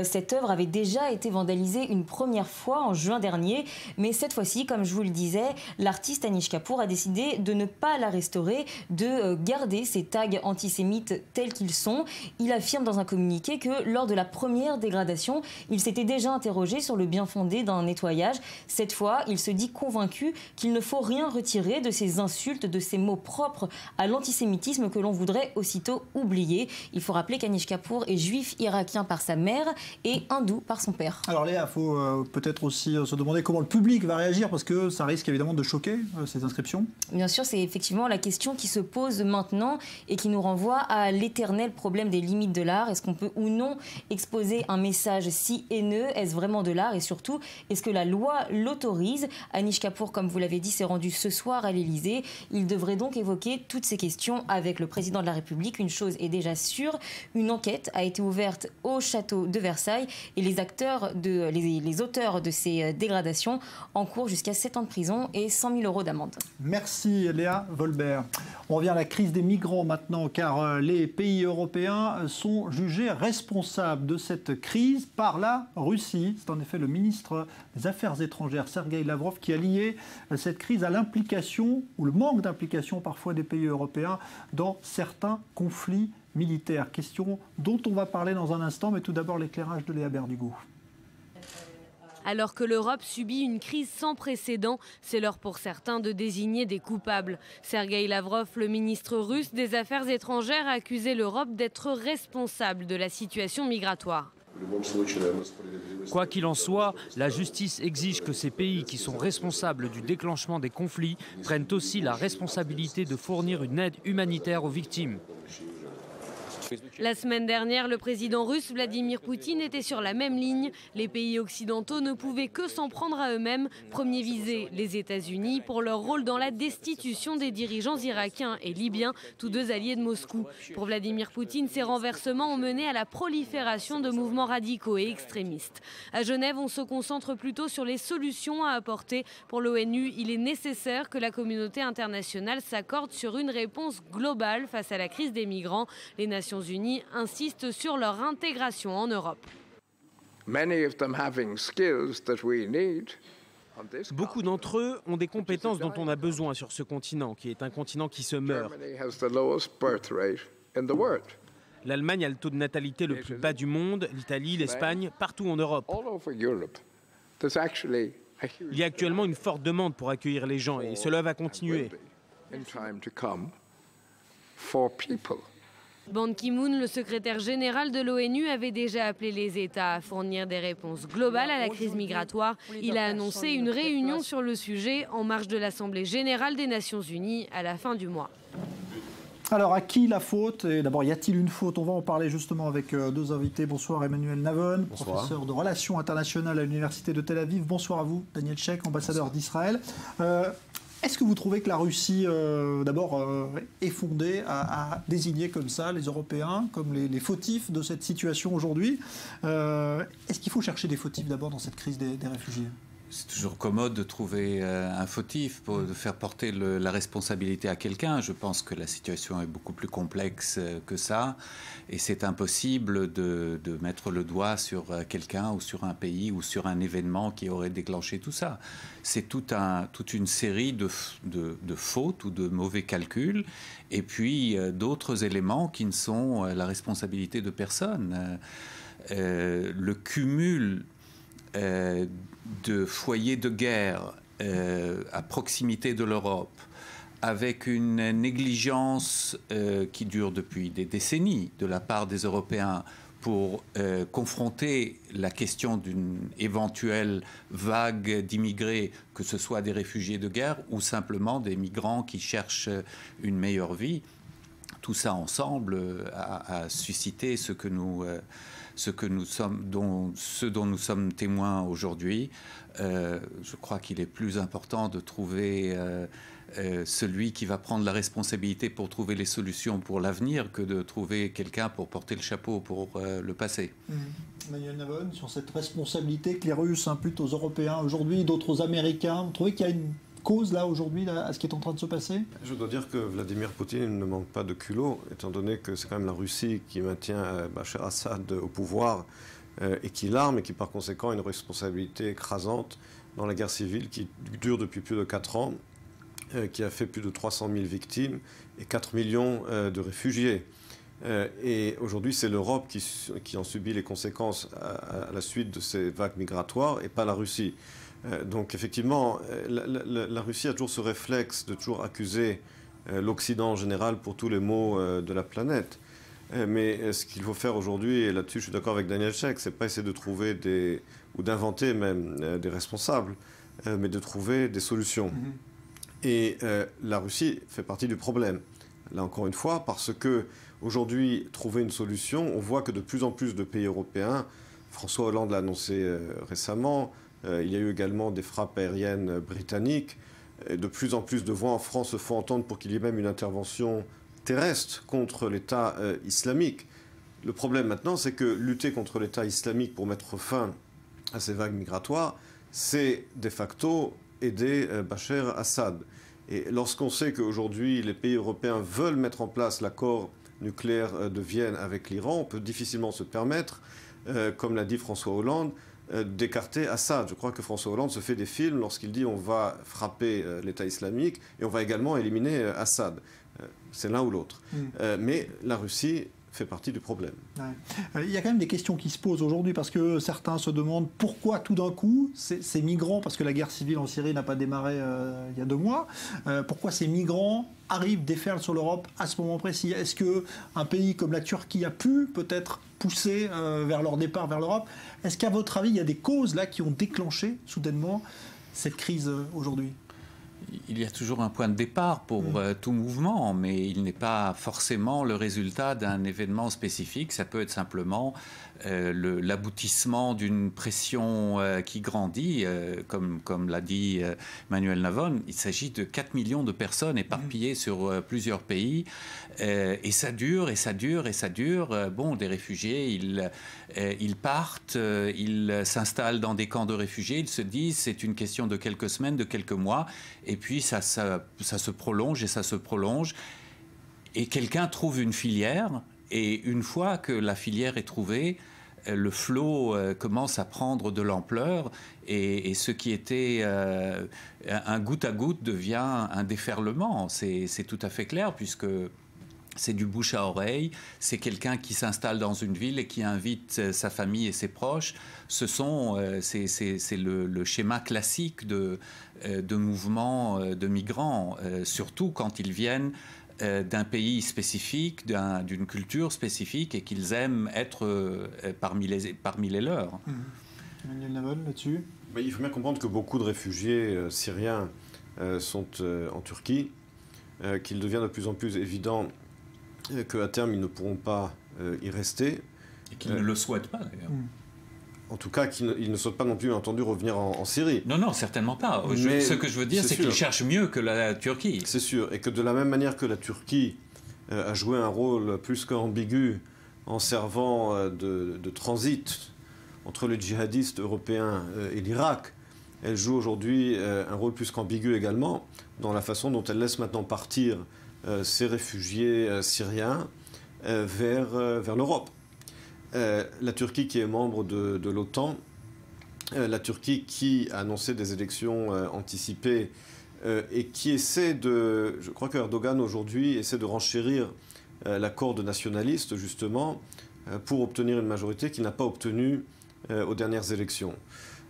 cette œuvre avait déjà été vandalisée une première fois en juin dernier. Mais cette fois-ci, comme je vous le disais, l'artiste Anish Kapoor a décidé de ne pas la restaurer, de garder ces tags antisémites tels qu'ils sont. Il affirme dans un communiqué que lors de la première dégradation, il s'était déjà interrogé sur le bien fondé d'un nettoyage. Cette fois, il se dit convaincu qu'il ne faut rien retirer de ces insultes, de ces mots propres à l'antisémitisme que l'on voudrait aussitôt oublier. Il faut rappeler qu'Anish Kapoor est juif irakien par sa mère et hindou par son père. Alors Léa, il faut peut-être aussi se demander comment le public va réagir parce que ça risque évidemment de choquer ces inscriptions. Bien sûr, c'est effectivement la question qui se pose maintenant et qui nous renvoie à l'éternel problème des limites de l'art. Est-ce qu'on peut ou non exposer un message si haineux? Est-ce vraiment de l'art? Et surtout, est-ce que la loi l'autorise? Anish Kapoor, comme vous l'avez dit, s'est rendu ce soir à l'Élysée. Il devrait donc évoquer toutes ces questions avec le président de la République. Une chose est déjà sûre, une enquête a été ouverte au château de Versailles et les auteurs de ces dégradations encourent jusqu'à 7 ans de prison et 100 000 € d'amende. Merci Léa Volbert. On revient à la crise des migrants maintenant, car les pays européens sont jugés responsables de cette crise par la Russie. C'est en effet le ministre des Affaires étrangères, Sergueï Lavrov, qui a lié cette crise à l'implication, ou le manque d'implication parfois des pays européens dans certains conflits militaire. Question dont on va parler dans un instant, mais tout d'abord l'éclairage de Léa Berdugo. Alors que l'Europe subit une crise sans précédent, c'est l'heure pour certains de désigner des coupables. Sergueï Lavrov, le ministre russe des Affaires étrangères, a accusé l'Europe d'être responsable de la situation migratoire. Quoi qu'il en soit, la justice exige que ces pays qui sont responsables du déclenchement des conflits prennent aussi la responsabilité de fournir une aide humanitaire aux victimes. La semaine dernière, le président russe Vladimir Poutine était sur la même ligne. Les pays occidentaux ne pouvaient que s'en prendre à eux-mêmes. Premier visé, les États-Unis, pour leur rôle dans la destitution des dirigeants irakiens et libyens, tous deux alliés de Moscou. Pour Vladimir Poutine, ces renversements ont mené à la prolifération de mouvements radicaux et extrémistes. À Genève, on se concentre plutôt sur les solutions à apporter. Pour l'ONU, il est nécessaire que la communauté internationale s'accorde sur une réponse globale face à la crise des migrants. Les Nations Unies insistent sur leur intégration en Europe. Beaucoup d'entre eux ont des compétences dont on a besoin sur ce continent, qui est un continent qui se meurt. L'Allemagne a le taux de natalité le plus bas du monde, l'Italie, l'Espagne, partout en Europe. Il y a actuellement une forte demande pour accueillir les gens et cela va continuer. Ban Ki-moon, le secrétaire général de l'ONU, avait déjà appelé les États à fournir des réponses globales à la crise migratoire. Il a annoncé une réunion sur le sujet en marge de l'Assemblée générale des Nations Unies à la fin du mois. Alors, à qui la faute? Et d'abord, y a-t-il une faute? On va en parler justement avec deux invités. Bonsoir Emmanuel Navon, professeur de relations internationales à l'Université de Tel Aviv. Bonsoir à vous, Daniel Sheikh, ambassadeur d'Israël. Est-ce que vous trouvez que la Russie, d'abord, est fondée à désigner comme ça les Européens comme les fautifs de cette situation aujourd'hui? Est-ce qu'il faut chercher des fautifs d'abord dans cette crise des réfugiés? C'est toujours commode de trouver un fautif, de faire porter la responsabilité à quelqu'un. Je pense que la situation est beaucoup plus complexe que ça. Et c'est impossible de mettre le doigt sur quelqu'un ou sur un pays ou sur un événement qui aurait déclenché tout ça. C'est toute une série de fautes ou de mauvais calculs. Et puis d'autres éléments qui ne sont la responsabilité de personne. Le cumul de foyers de guerre à proximité de l'Europe, avec une négligence qui dure depuis des décennies de la part des Européens pour confronter la question d'une éventuelle vague d'immigrés, que ce soit des réfugiés de guerre ou simplement des migrants qui cherchent une meilleure vie. Tout ça ensemble a suscité ce dont nous sommes témoins aujourd'hui. Je crois qu'il est plus important de trouver celui qui va prendre la responsabilité pour trouver les solutions pour l'avenir que de trouver quelqu'un pour porter le chapeau pour le passé. Emmanuel Navon, sur cette responsabilité que les Russes imputent aux Européens aujourd'hui, d'autres aux Américains, vous trouvez qu'il y a une cause là aujourd'hui à ce qui est en train de se passer? Je dois dire que Vladimir Poutine ne manque pas de culot, étant donné que c'est quand même la Russie qui maintient Bachar Assad au pouvoir et qui l'arme, et qui par conséquent a une responsabilité écrasante dans la guerre civile qui dure depuis plus de 4 ans, qui a fait plus de 300 000 victimes et 4 millions de réfugiés. Et aujourd'hui, c'est l'Europe qui en subit les conséquences à la suite de ces vagues migratoires et pas la Russie. Donc effectivement, la Russie a toujours ce réflexe de toujours accuser l'Occident en général pour tous les maux de la planète. Mais ce qu'il faut faire aujourd'hui, et là-dessus je suis d'accord avec Daniel Scheck, c'est pas essayer de trouver ou d'inventer même des responsables, mais de trouver des solutions. Et la Russie fait partie du problème. Là encore une fois, parce que aujourd'hui, trouver une solution, on voit que de plus en plus de pays européens, François Hollande l'a annoncé récemment, il y a eu également des frappes aériennes britanniques. Et de plus en plus de voix en France se font entendre pour qu'il y ait même une intervention terrestre contre l'État islamique. Le problème maintenant, c'est que lutter contre l'État islamique pour mettre fin à ces vagues migratoires, c'est de facto aider Bachar Assad. Et lorsqu'on sait qu'aujourd'hui les pays européens veulent mettre en place l'accord nucléaire de Vienne avec l'Iran, on peut difficilement se permettre, comme l'a dit François Hollande, d'écarter Assad. Je crois que François Hollande se fait des films lorsqu'il dit on va frapper l'État islamique et on va également éliminer Assad. C'est l'un ou l'autre. Mais la Russie fait partie du problème. Ouais. Il y a quand même des questions qui se posent aujourd'hui parce que certains se demandent pourquoi tout d'un coup ces migrants, parce que la guerre civile en Syrie n'a pas démarré il y a 2 mois, pourquoi ces migrants arrivent, déferlent sur l'Europe à ce moment précis? Est-ce qu'un pays comme la Turquie a pu peut-être pousser vers leur départ vers l'Europe? Est-ce qu'à votre avis, il y a des causes là qui ont déclenché soudainement cette crise aujourd'hui? Il y a toujours un point de départ pour tout mouvement, mais il n'est pas forcément le résultat d'un événement spécifique. Ça peut être simplement l'aboutissement d'une pression qui grandit, comme l'a dit Emmanuel Navon. Il s'agit de 4 millions de personnes éparpillées sur plusieurs pays, et ça dure, et ça dure, et ça dure. Bon, des réfugiés, ils partent, ils s'installent dans des camps de réfugiés, ils se disent c'est une question de quelques semaines, de quelques mois, et puis ça se prolonge et ça se prolonge. Et quelqu'un trouve une filière, et une fois que la filière est trouvée, le flot commence à prendre de l'ampleur, et ce qui était un goutte à goutte devient un déferlement. C'est tout à fait clair, puisque c'est du bouche à oreille, c'est quelqu'un qui s'installe dans une ville et qui invite sa famille et ses proches. C'est le schéma classique de mouvements de migrants, surtout quand ils viennent d'un pays spécifique, d'une culture spécifique, et qu'ils aiment être parmi les leurs. Emmanuel Navon, là-dessus? Il faut bien comprendre que beaucoup de réfugiés syriens sont en Turquie, qu'il devient de plus en plus évident qu'à terme, ils ne pourront pas y rester. Et qu'ils ne le souhaitent pas, d'ailleurs. en tout cas, qu'il ne souhaite pas non plus, entendu, revenir en Syrie. Non, non, certainement pas. Ce que je veux dire, c'est qu'il cherche mieux que la Turquie. C'est sûr. Et que de la même manière que la Turquie a joué un rôle plus qu'ambigu en servant de transit entre les djihadistes européens et l'Irak, elle joue aujourd'hui un rôle plus qu'ambigu également dans la façon dont elle laisse maintenant partir ces réfugiés syriens vers l'Europe. La Turquie qui est membre de l'OTAN, la Turquie qui a annoncé des élections anticipées et qui essaie de... Je crois que Erdogan aujourd'hui essaie de renchérir la corde nationaliste justement pour obtenir une majorité qu'il n'a pas obtenue aux dernières élections.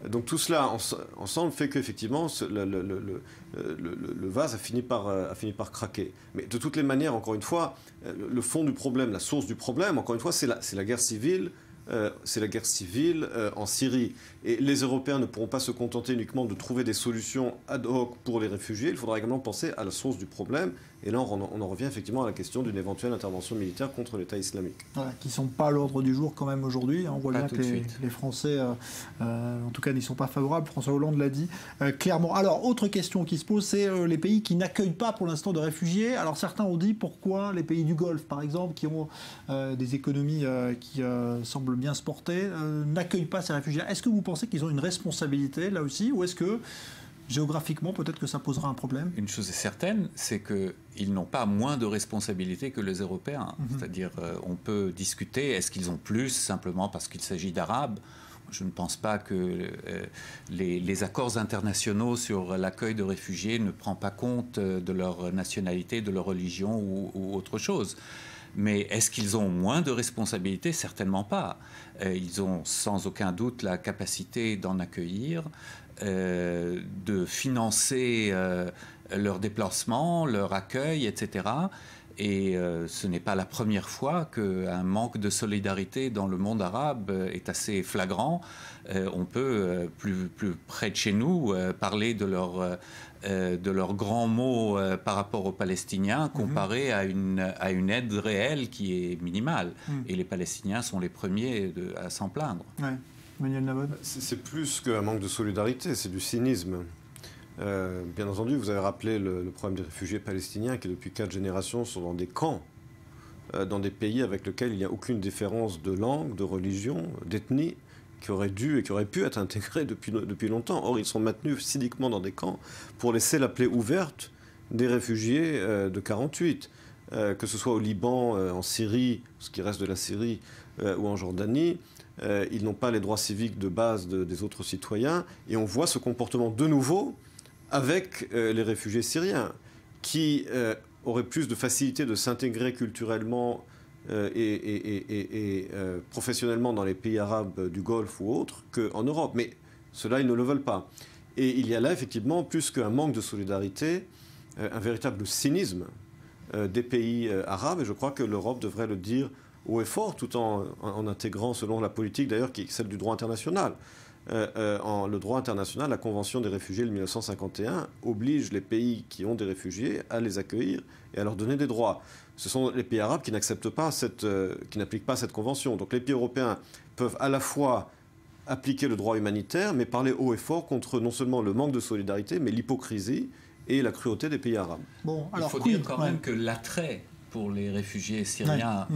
Donc tout cela ensemble fait qu'effectivement le vase a fini par craquer. Mais de toutes les manières, encore une fois, le fond du problème, la source du problème, encore une fois, c'est la guerre civile. C'est la guerre civile en Syrie. Et les Européens ne pourront pas se contenter uniquement de trouver des solutions ad hoc pour les réfugiés. Il faudra également penser à la source du problème. Et là, on en revient effectivement à la question d'une éventuelle intervention militaire contre l'État islamique. Voilà, qui ne sont pas à l'ordre du jour quand même aujourd'hui. On voit bien que les Français, en tout cas, n'y sont pas favorables. François Hollande l'a dit clairement. Alors, autre question qui se pose, c'est les pays qui n'accueillent pas pour l'instant de réfugiés. Alors, certains ont dit pourquoi les pays du Golfe, par exemple, qui ont des économies qui semblent bien se porter, n'accueillent pas ces réfugiés. Est-ce que vous pensez qu'ils ont une responsabilité là aussi, ou est-ce que géographiquement, peut-être que ça posera un problème? Une chose est certaine, c'est qu'ils n'ont pas moins de responsabilités que les Européens. C'est-à-dire, on peut discuter, est-ce qu'ils ont plus simplement parce qu'il s'agit d'Arabes? Je ne pense pas que les accords internationaux sur l'accueil de réfugiés ne prennent pas compte de leur nationalité, de leur religion ou autre chose. Mais est-ce qu'ils ont moins de responsabilités? Certainement pas. Ils ont sans aucun doute la capacité d'en accueillir, de financer leur déplacement, leur accueil, etc. Et ce n'est pas la première fois qu'un manque de solidarité dans le monde arabe est assez flagrant. On peut, plus près de chez nous, parler de leurs grands mots par rapport aux Palestiniens comparé à une aide réelle qui est minimale. Et les Palestiniens sont les premiers à s'en plaindre. Ouais. Manuel Navod. C'est plus qu'un manque de solidarité, c'est du cynisme. Bien entendu, vous avez rappelé le problème des réfugiés palestiniens qui, depuis 4 générations, sont dans des camps, dans des pays avec lesquels il n'y a aucune différence de langue, de religion, d'ethnie, qui auraient dû et qui auraient pu être intégrés depuis longtemps. Or, ils sont maintenus cyniquement dans des camps pour laisser la plaie ouverte des réfugiés de 1948, que ce soit au Liban, en Syrie, ce qui reste de la Syrie, ou en Jordanie. Ils n'ont pas les droits civiques de base des autres citoyens. Et on voit ce comportement de nouveau avec les réfugiés syriens, qui auraient plus de facilité de s'intégrer culturellement et professionnellement dans les pays arabes du Golfe ou autres qu'en Europe. Mais cela, ils ne le veulent pas. Et il y a là, effectivement, plus qu'un manque de solidarité, un véritable cynisme des pays arabes. Et je crois que l'Europe devrait le dire haut et fort, tout en intégrant, selon la politique d'ailleurs, qui est celle du droit international. Le droit international, la Convention des réfugiés de 1951, oblige les pays qui ont des réfugiés à les accueillir et à leur donner des droits. Ce sont les pays arabes qui n'acceptent pas qui n'appliquent pas cette convention. Donc les pays européens peuvent à la fois appliquer le droit humanitaire, mais parler haut et fort contre non seulement le manque de solidarité, mais l'hypocrisie et la cruauté des pays arabes. Bon, alors, il faut dire quand même que l'attrait pour les réfugiés syriens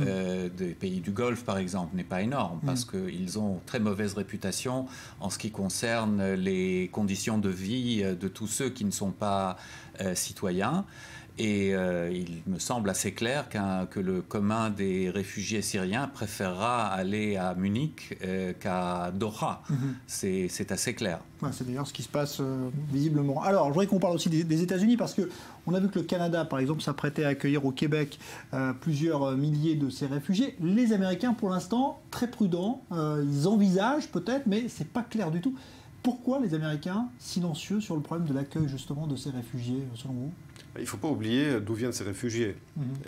des pays du Golfe, par exemple, n'est pas énorme, parce qu'ils ont très mauvaise réputation en ce qui concerne les conditions de vie de tous ceux qui ne sont pas citoyens. Et il me semble assez clair que le commun des réfugiés syriens préférera aller à Munich qu'à Doha. C'est assez clair. Ouais, c'est d'ailleurs ce qui se passe visiblement. Alors, je voudrais qu'on parle aussi des États-Unis, parce qu'on a vu que le Canada, par exemple, s'apprêtait à accueillir au Québec plusieurs milliers de ces réfugiés. Les Américains, pour l'instant, très prudents, ils envisagent peut-être, mais c'est pas clair du tout. Pourquoi les Américains silencieux sur le problème de l'accueil justement de ces réfugiés, selon vous ? Il ne faut pas oublier d'où viennent ces réfugiés.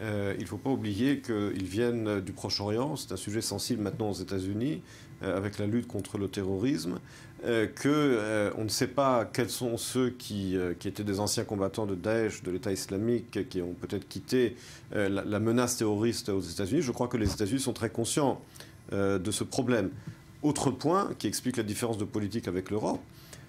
Il ne faut pas oublier qu'ils viennent du Proche-Orient. C'est un sujet sensible maintenant aux États-Unis, avec la lutte contre le terrorisme. On ne sait pas quels sont ceux qui étaient des anciens combattants de Daesh, de l'État islamique, qui ont peut-être quitté la menace terroriste aux États-Unis. Je crois que les États-Unis sont très conscients de ce problème. Autre point qui explique la différence de politique avec l'Europe,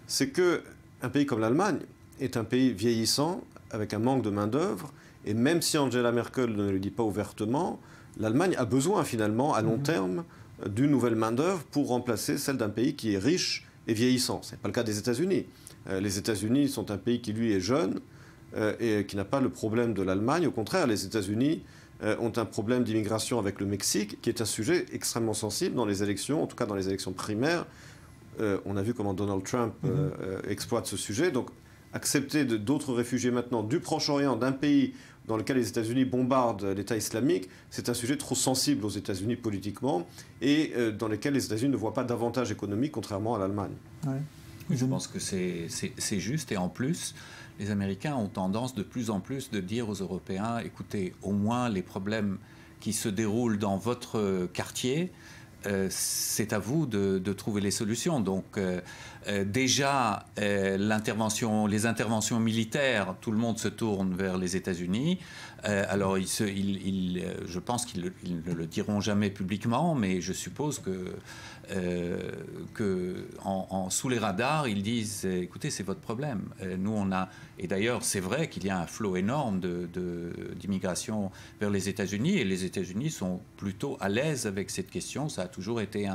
c'est qu'un pays comme l'Allemagne est un pays vieillissant, avec un manque de main-d'œuvre, et même si Angela Merkel ne le dit pas ouvertement, l'Allemagne a besoin finalement, à long terme, d'une nouvelle main-d'œuvre pour remplacer celle d'un pays qui est riche et vieillissant. Ce n'est pas le cas des États-Unis. Les États-Unis sont un pays qui, lui, est jeune et qui n'a pas le problème de l'Allemagne. Au contraire, les États-Unis ont un problème d'immigration avec le Mexique, qui est un sujet extrêmement sensible dans les élections, en tout cas dans les élections primaires. On a vu comment Donald Trump exploite ce sujet. Donc, accepter d'autres réfugiés maintenant du Proche-Orient, d'un pays dans lequel les États-Unis bombardent l'État islamique, c'est un sujet trop sensible aux États-Unis politiquement et dans lequel les États-Unis ne voient pas d'avantage économique, contrairement à l'Allemagne. Ouais. Je pense que c'est juste. Et en plus, les Américains ont tendance de plus en plus de dire aux Européens, écoutez, au moins les problèmes qui se déroulent dans votre quartier, c'est à vous de trouver les solutions. Donc déjà, les interventions militaires, tout le monde se tourne vers les États-Unis. Alors je pense qu'ils ne le diront jamais publiquement, mais je suppose que sous les radars, ils disent écoutez, c'est votre problème. Nous, on a... Et d'ailleurs, c'est vrai qu'il y a un flot énorme d'immigration vers les États-Unis, et les États-Unis sont plutôt à l'aise avec cette question. Ça a toujours été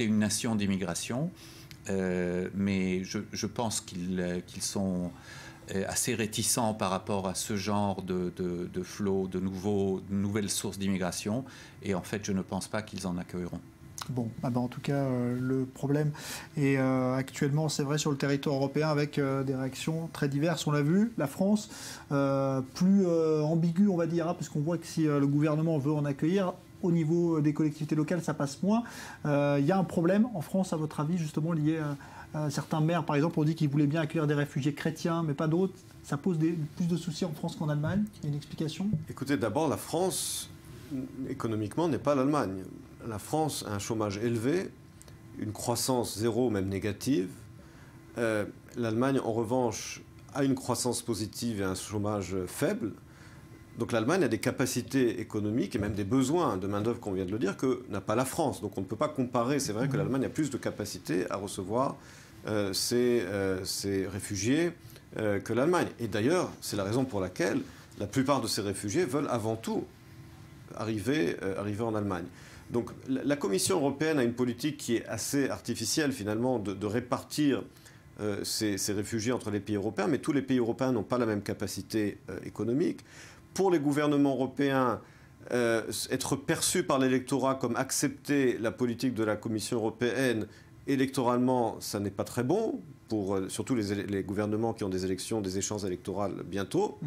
une nation d'immigration, mais je pense qu'ils sont assez réticents par rapport à ce genre de flot, de nouvelles sources d'immigration, et en fait, je ne pense pas qu'ils en accueilleront. Bon, en tout cas, le problème est actuellement, c'est vrai, sur le territoire européen avec des réactions très diverses. On l'a vu, la France, plus ambiguë, on va dire, puisqu'on voit que si le gouvernement veut en accueillir, au niveau des collectivités locales, ça passe moins. Il y a un problème en France, à votre avis, justement, lié à certains maires, par exemple, ont dit qu'ils voulaient bien accueillir des réfugiés chrétiens, mais pas d'autres. Ça pose plus de soucis en France qu'en Allemagne. Il y a une explication ? Écoutez, d'abord, la France, économiquement, n'est pas l'Allemagne. La France a un chômage élevé, une croissance zéro, même négative. L'Allemagne, en revanche, a une croissance positive et un chômage faible. Donc l'Allemagne a des capacités économiques et même des besoins de main-d'œuvre, qu'on vient de le dire, que n'a pas la France. Donc on ne peut pas comparer. C'est vrai que l'Allemagne a plus de capacité à recevoir ces réfugiés que l'Allemagne. Et d'ailleurs, c'est la raison pour laquelle la plupart de ces réfugiés veulent avant tout arriver en Allemagne. Donc la Commission européenne a une politique qui est assez artificielle finalement de répartir ces réfugiés entre les pays européens, mais tous les pays européens n'ont pas la même capacité économique. Pour les gouvernements européens, être perçu par l'électorat comme accepter la politique de la Commission européenne électoralement, ça n'est pas très bon, pour surtout les gouvernements qui ont des élections, des échéances électorales bientôt.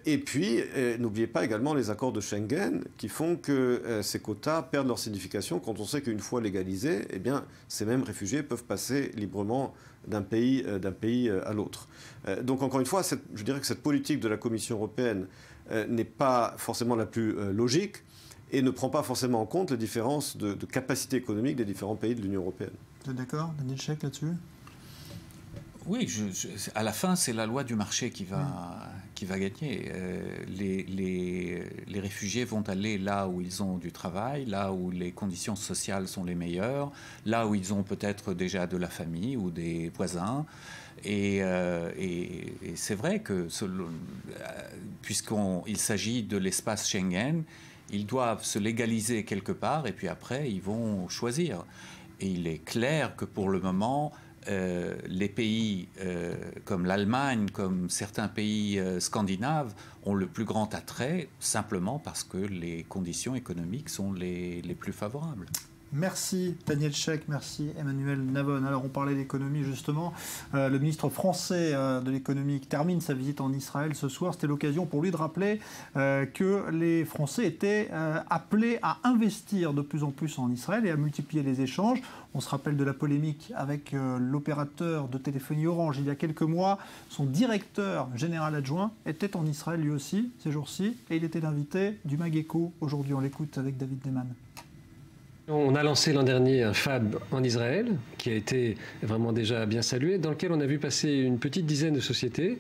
Et puis, n'oubliez pas également les accords de Schengen qui font que ces quotas perdent leur signification quand on sait qu'une fois légalisés, eh bien, ces mêmes réfugiés peuvent passer librement d'un pays à l'autre. Donc, encore une fois, je dirais que cette politique de la Commission européenne n'est pas forcément la plus logique et ne prend pas forcément en compte les différences de capacité économique des différents pays de l'Union européenne. Vous êtes d'accord, Daniel Scheck, là-dessus ? Oui, à la fin, c'est la loi du marché qui va gagner. Les réfugiés vont aller là où ils ont du travail, là où les conditions sociales sont les meilleures, là où ils ont peut-être déjà de la famille ou des voisins. Et c'est vrai que puisqu'il s'agit de l'espace Schengen, ils doivent se légaliser quelque part et puis après, ils vont choisir. Et il est clair que pour le moment, les pays comme l'Allemagne, comme certains pays scandinaves, ont le plus grand attrait simplement parce que les conditions économiques sont les plus favorables. Merci Daniel Scheck, merci Emmanuel Navon. Alors on parlait d'économie justement. Le ministre français de l'économie termine sa visite en Israël ce soir. C'était l'occasion pour lui de rappeler que les Français étaient appelés à investir de plus en plus en Israël et à multiplier les échanges. On se rappelle de la polémique avec l'opérateur de téléphonie Orange il y a quelques mois. Son directeur général adjoint était en Israël lui aussi ces jours-ci et il était l'invité du Mag Echo. Aujourd'hui on l'écoute avec David Neyman. On a lancé l'an dernier un FAB en Israël, qui a été vraiment déjà bien salué, dans lequel on a vu passer une petite dizaine de sociétés.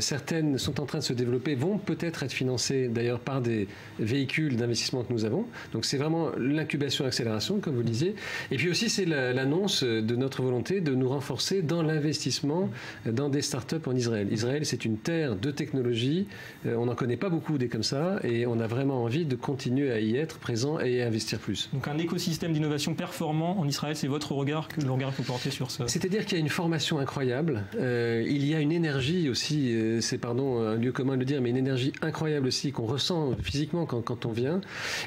Certaines sont en train de se développer, vont peut-être être financées d'ailleurs par des véhicules d'investissement que nous avons. Donc c'est vraiment l'incubation-accélération, comme vous le disiez. Et puis aussi c'est l'annonce de notre volonté de nous renforcer dans l'investissement dans des startups en Israël. Israël, c'est une terre de technologie. On n'en connaît pas beaucoup des comme ça, et on a vraiment envie de continuer à y être présent et à investir plus. Donc un écosystème d'innovation performant en Israël, c'est votre regard, le regard que vous portez sur ça? C'est-à-dire qu'il y a une formation incroyable, il y a une énergie aussi, c'est pardon un lieu commun de le dire, mais une énergie incroyable aussi qu'on ressent physiquement quand on vient.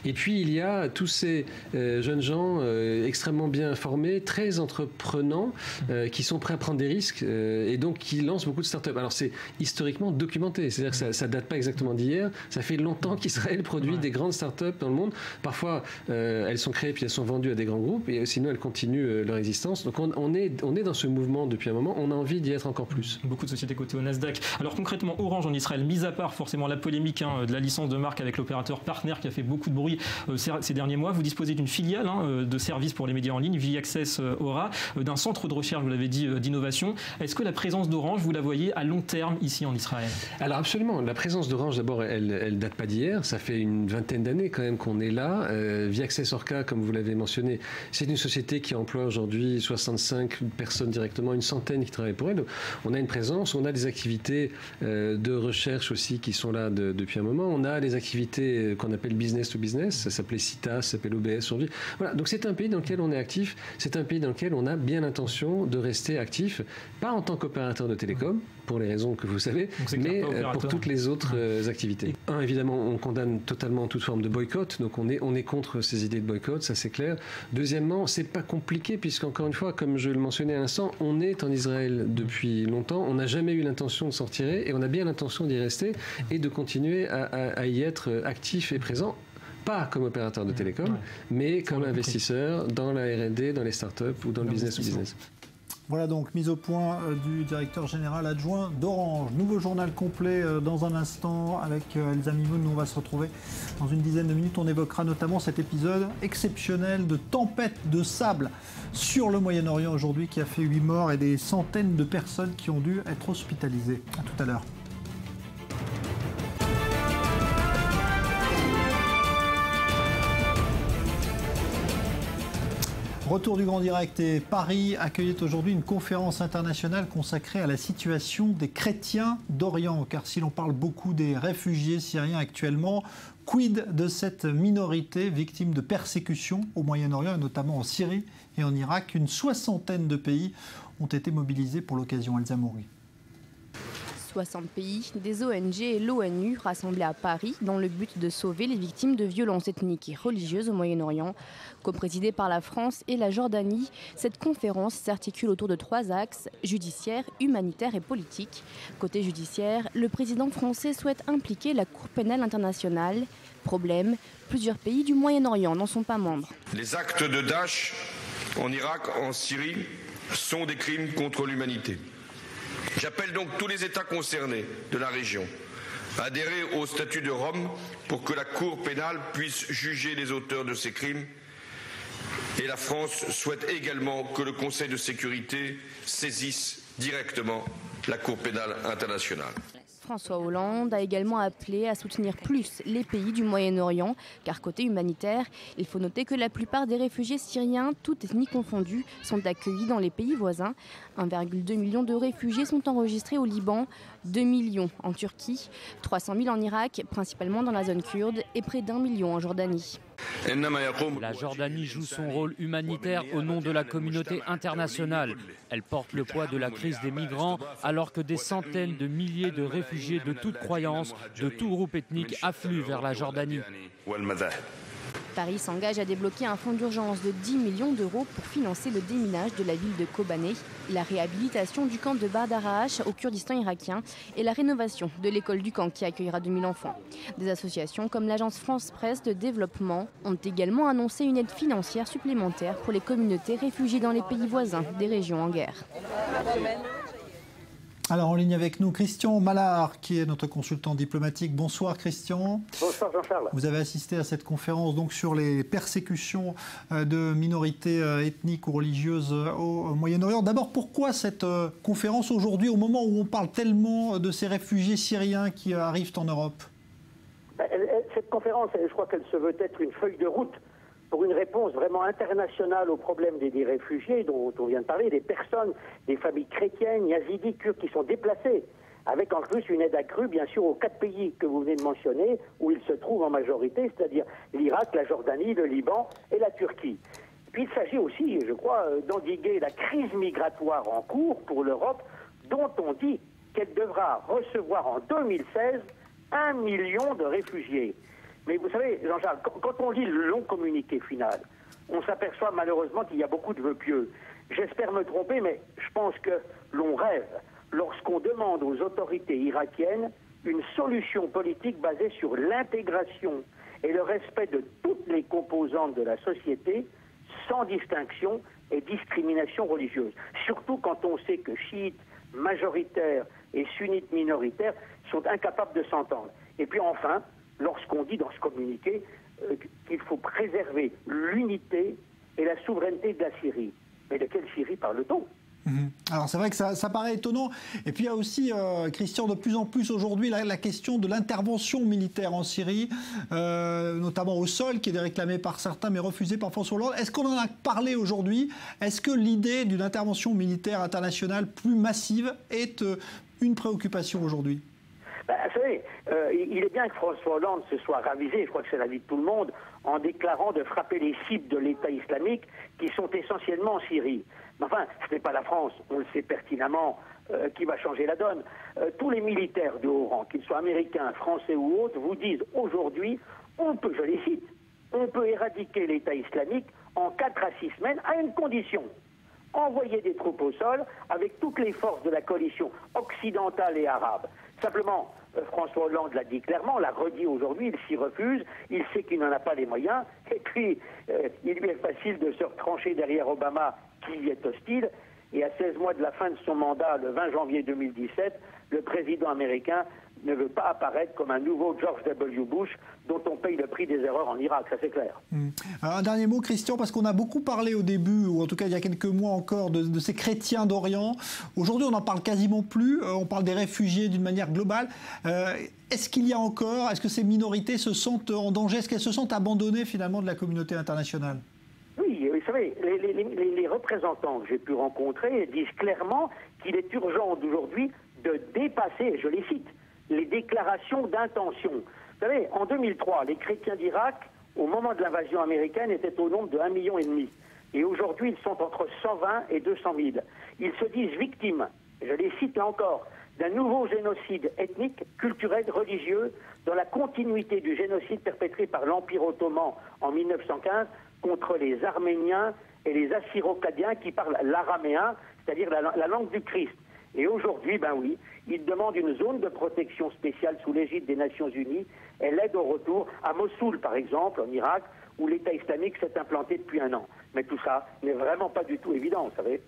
Et puis il y a tous ces jeunes gens extrêmement bien formés, très entreprenants, qui sont prêts à prendre des risques et donc qui lancent beaucoup de startups. Alors c'est historiquement documenté, c'est-à-dire que ça date pas exactement d'hier, ça fait longtemps qu'Israël produit des grandes startups dans le monde. Parfois elles sont créées puis elles sont vendues à des grands groupes et sinon elles continuent leur existence. Donc on est dans ce mouvement depuis un moment, on a envie d'y être encore plus. Beaucoup de sociétés cotées au Nasdaq. Alors concrètement, Orange en Israël, mis à part forcément la polémique de la licence de marque avec l'opérateur partenaire qui a fait beaucoup de bruit ces derniers mois, vous disposez d'une filiale de services pour les médias en ligne, V-Access Aura, d'un centre de recherche, vous l'avez dit, d'innovation. Est-ce que la présence d'Orange, vous la voyez à long terme ici en Israël? Alors absolument, la présence d'Orange d'abord, elle date pas d'hier, ça fait une vingtaine d'années quand même qu'on est là. V-Access Orca, comme vous l'avez mentionné, c'est une société qui emploie aujourd'hui 65 personnes directement, une centaine qui travaillent pour elle. Donc, on a une présence, on a des activités de recherche aussi qui sont là depuis un moment. On a des activités qu'on appelle business to business, ça s'appelait CITA, ça s'appelle OBS aujourd'hui. Voilà, donc c'est un pays dans lequel on est actif, c'est un pays dans lequel on a bien l'intention de rester actif, pas en tant qu'opérateur de télécom, pour les raisons que vous savez, mais pour toutes les autres activités. Évidemment, on condamne totalement toute forme de boycott, donc on est contre ces idées de boycott, ça c'est clair. Deuxièmement, c'est pas compliqué, puisqu'encore une fois, comme je le mentionnais à l'instant, on est en Israël depuis longtemps, on n'a jamais eu l'intention de s'en retirer, et on a bien l'intention d'y rester, et de continuer à y être actif et présent, pas comme opérateur de télécom, mais comme investisseur dans la R&D, dans les startups ou dans le business to business. Voilà donc mise au point du directeur général adjoint d'Orange. Nouveau journal complet dans un instant avec Elsa Mimoun. Nous on va se retrouver dans une dizaine de minutes. On évoquera notamment cet épisode exceptionnel de tempête de sable sur le Moyen-Orient aujourd'hui qui a fait 8 morts et des centaines de personnes qui ont dû être hospitalisées. À tout à l'heure. Retour du Grand Direct et Paris accueillait aujourd'hui une conférence internationale consacrée à la situation des chrétiens d'Orient. Car si l'on parle beaucoup des réfugiés syriens actuellement, quid de cette minorité victime de persécutions au Moyen-Orient et notamment en Syrie et en Irak? Une soixantaine de pays ont été mobilisés pour l'occasion. Elsa Moury. 60 pays, des ONG et l'ONU rassemblés à Paris dans le but de sauver les victimes de violences ethniques et religieuses au Moyen-Orient. Co-présidée par la France et la Jordanie, cette conférence s'articule autour de 3 axes, judiciaire, humanitaire et politique. Côté judiciaire, le président français souhaite impliquer la Cour pénale internationale. Problème, plusieurs pays du Moyen-Orient n'en sont pas membres. Les actes de Daesh en Irak, en Syrie, sont des crimes contre l'humanité. J'appelle donc tous les États concernés de la région à adhérer au statut de Rome pour que la Cour pénale puisse juger les auteurs de ces crimes. Et la France souhaite également que le Conseil de sécurité saisisse directement la Cour pénale internationale. François Hollande a également appelé à soutenir plus les pays du Moyen-Orient, car côté humanitaire, il faut noter que la plupart des réfugiés syriens, toutes ethnies confondues, sont accueillis dans les pays voisins. 1,2 million de réfugiés sont enregistrés au Liban, 2 millions en Turquie, 300 000 en Irak, principalement dans la zone kurde, et près d'1 million en Jordanie. La Jordanie joue son rôle humanitaire au nom de la communauté internationale. Elle porte le poids de la crise des migrants alors que des centaines de milliers de réfugiés de toutes croyances, de tout groupe ethnique affluent vers la Jordanie. Paris s'engage à débloquer un fonds d'urgence de 10 millions d'euros pour financer le déminage de la ville de Kobané, la réhabilitation du camp de Bardaraach au Kurdistan irakien et la rénovation de l'école du camp qui accueillera 2000 enfants. Des associations comme l'agence France Presse de développement ont également annoncé une aide financière supplémentaire pour les communautés réfugiées dans les pays voisins des régions en guerre. Alors en ligne avec nous, Christian Mallard, qui est notre consultant diplomatique. Bonsoir Christian. Bonsoir Jean-Charles. Vous avez assisté à cette conférence donc, sur les persécutions de minorités ethniques ou religieuses au Moyen-Orient. D'abord, pourquoi cette conférence aujourd'hui, au moment où on parle tellement de ces réfugiés syriens qui arrivent en Europe? Cette conférence, je crois qu'elle se veut être une feuille de route pour une réponse vraiment internationale au problème des réfugiés dont on vient de parler, des personnes, des familles chrétiennes, yazidis, kurdes qui sont déplacées, avec en plus une aide accrue, bien sûr, aux 4 pays que vous venez de mentionner, où ils se trouvent en majorité, c'est-à-dire l'Irak, la Jordanie, le Liban et la Turquie. Puis il s'agit aussi, je crois, d'endiguer la crise migratoire en cours pour l'Europe, dont on dit qu'elle devra recevoir en 2016 1 million de réfugiés. Mais vous savez, Jean-Charles, quand on lit le long communiqué final, on s'aperçoit malheureusement qu'il y a beaucoup de vœux pieux. J'espère me tromper, mais je pense que l'on rêve lorsqu'on demande aux autorités irakiennes une solution politique basée sur l'intégration et le respect de toutes les composantes de la société, sans distinction et discrimination religieuse. Surtout quand on sait que chiites majoritaires et sunnites minoritaires sont incapables de s'entendre. Et puis enfin, lorsqu'on dit dans ce communiqué qu'il faut préserver l'unité et la souveraineté de la Syrie. Mais de quelle Syrie parle-t-on? Alors c'est vrai que ça paraît étonnant. Et puis il y a aussi, Christian, de plus en plus aujourd'hui la question de l'intervention militaire en Syrie, notamment au sol, qui est réclamée par certains mais refusée par François Hollande. Est-ce qu'on en a parlé aujourd'hui? Est-ce que l'idée d'une intervention militaire internationale plus massive est une préoccupation aujourd'hui? Vous savez, il est bien que François Hollande se soit ravisé, je crois que c'est l'avis de tout le monde, en déclarant de frapper les cibles de l'État islamique qui sont essentiellement en Syrie. Mais enfin, ce n'est pas la France, on le sait pertinemment, qui va changer la donne. Tous les militaires de haut rang, qu'ils soient américains, français ou autres, vous disent aujourd'hui, on peut, je les cite, on peut éradiquer l'État islamique en 4 à 6 semaines à une condition. Envoyer des troupes au sol avec toutes les forces de la coalition occidentale et arabe. Simplement, François Hollande l'a dit clairement, l'a redit aujourd'hui, il s'y refuse, il sait qu'il n'en a pas les moyens, et puis il lui est facile de se retrancher derrière Obama, qui y est hostile, et à 16 mois de la fin de son mandat, le 20 janvier 2017, le président américain ne veut pas apparaître comme un nouveau George W. Bush dont on paye le prix des erreurs en Irak, ça c'est clair. Alors, un dernier mot, Christian, parce qu'on a beaucoup parlé au début, ou en tout cas il y a quelques mois encore, de ces chrétiens d'Orient. Aujourd'hui, on n'en parle quasiment plus, on parle des réfugiés d'une manière globale. Est-ce qu'il y a encore, est-ce que ces minorités se sentent en danger, est-ce qu'elles se sentent abandonnées finalement de la communauté internationale? Oui, vous savez, les représentants que j'ai pu rencontrer disent clairement qu'il est urgent d'aujourd'hui de dépasser, je les cite, les déclarations d'intention. Vous savez, en 2003, les chrétiens d'Irak, au moment de l'invasion américaine, étaient au nombre de 1,5 million. Et aujourd'hui, ils sont entre 120 et 200 000. Ils se disent victimes, je les cite là encore, d'un nouveau génocide ethnique, culturel, religieux, dans la continuité du génocide perpétré par l'Empire ottoman en 1915 contre les Arméniens et les Assyro-Chaldéens qui parlent l'araméen, c'est-à-dire la langue du Christ. Et aujourd'hui, ben oui, ils demandent une zone de protection spéciale sous l'égide des Nations Unies et l'aide au retour à Mossoul, par exemple, en Irak, où l'État islamique s'est implanté depuis 1 an. Mais tout ça n'est vraiment pas du tout évident, vous savez.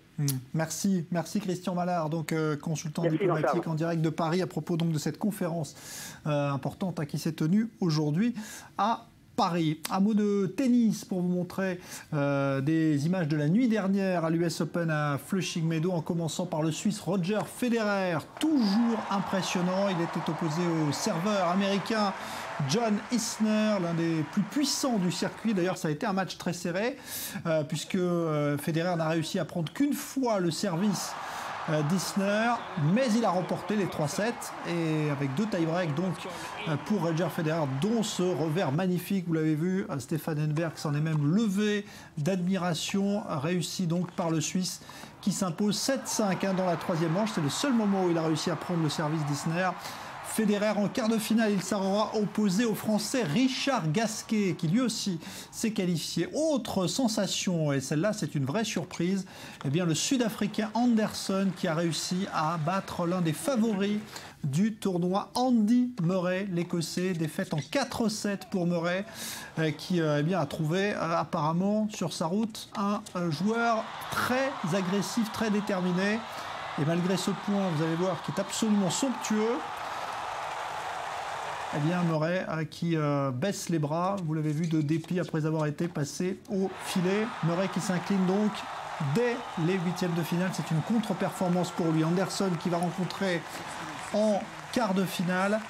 Merci Christian Mallard, donc consultant diplomatique en direct de Paris, à propos donc de cette conférence importante qui s'est tenue aujourd'hui à Paris. Un mot de tennis pour vous montrer des images de la nuit dernière à l'US Open à Flushing Meadows, en commençant par le Suisse Roger Federer, toujours impressionnant. Il était opposé au serveur américain John Isner, l'un des plus puissants du circuit. D'ailleurs, ça a été un match très serré, puisque Federer n'a réussi à prendre qu'une fois le service d'Isner, mais il a remporté les 3-7 et avec 2 tie-breaks donc pour Roger Federer, dont ce revers magnifique, vous l'avez vu, Stefan Edberg s'en est même levé d'admiration, réussi donc par le Suisse qui s'impose 7-5 dans la 3e manche. C'est le seul moment où il a réussi à prendre le service d'Isner. Federer en quart de finale, il sera opposé au Français Richard Gasquet, qui lui aussi s'est qualifié. Autre sensation, et celle-là c'est une vraie surprise, eh bien le Sud-Africain Anderson qui a réussi à battre l'un des favoris du tournoi, Andy Murray, l'Écossais, défaite en 4-7 pour Murray, qui a trouvé apparemment sur sa route un joueur très agressif, très déterminé. Et malgré ce point, vous allez voir, qui est absolument somptueux, eh bien Murray qui baisse les bras, vous l'avez vu, de dépit après avoir été passé au filet. Murray qui s'incline donc dès les huitièmes de finale. C'est une contre-performance pour lui. Anderson qui va rencontrer en quart de finale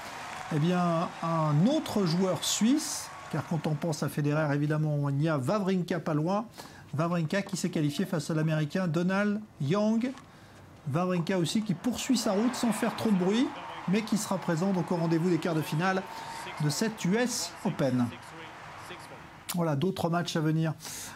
eh bien, un autre joueur suisse, car quand on pense à Federer, évidemment, il y a Wawrinka pas loin. Wawrinka qui s'est qualifié face à l'Américain Donald Young. Wawrinka aussi qui poursuit sa route sans faire trop de bruit, mais qui sera présent donc au rendez-vous des quarts de finale de cette US Open. Voilà, d'autres matchs à venir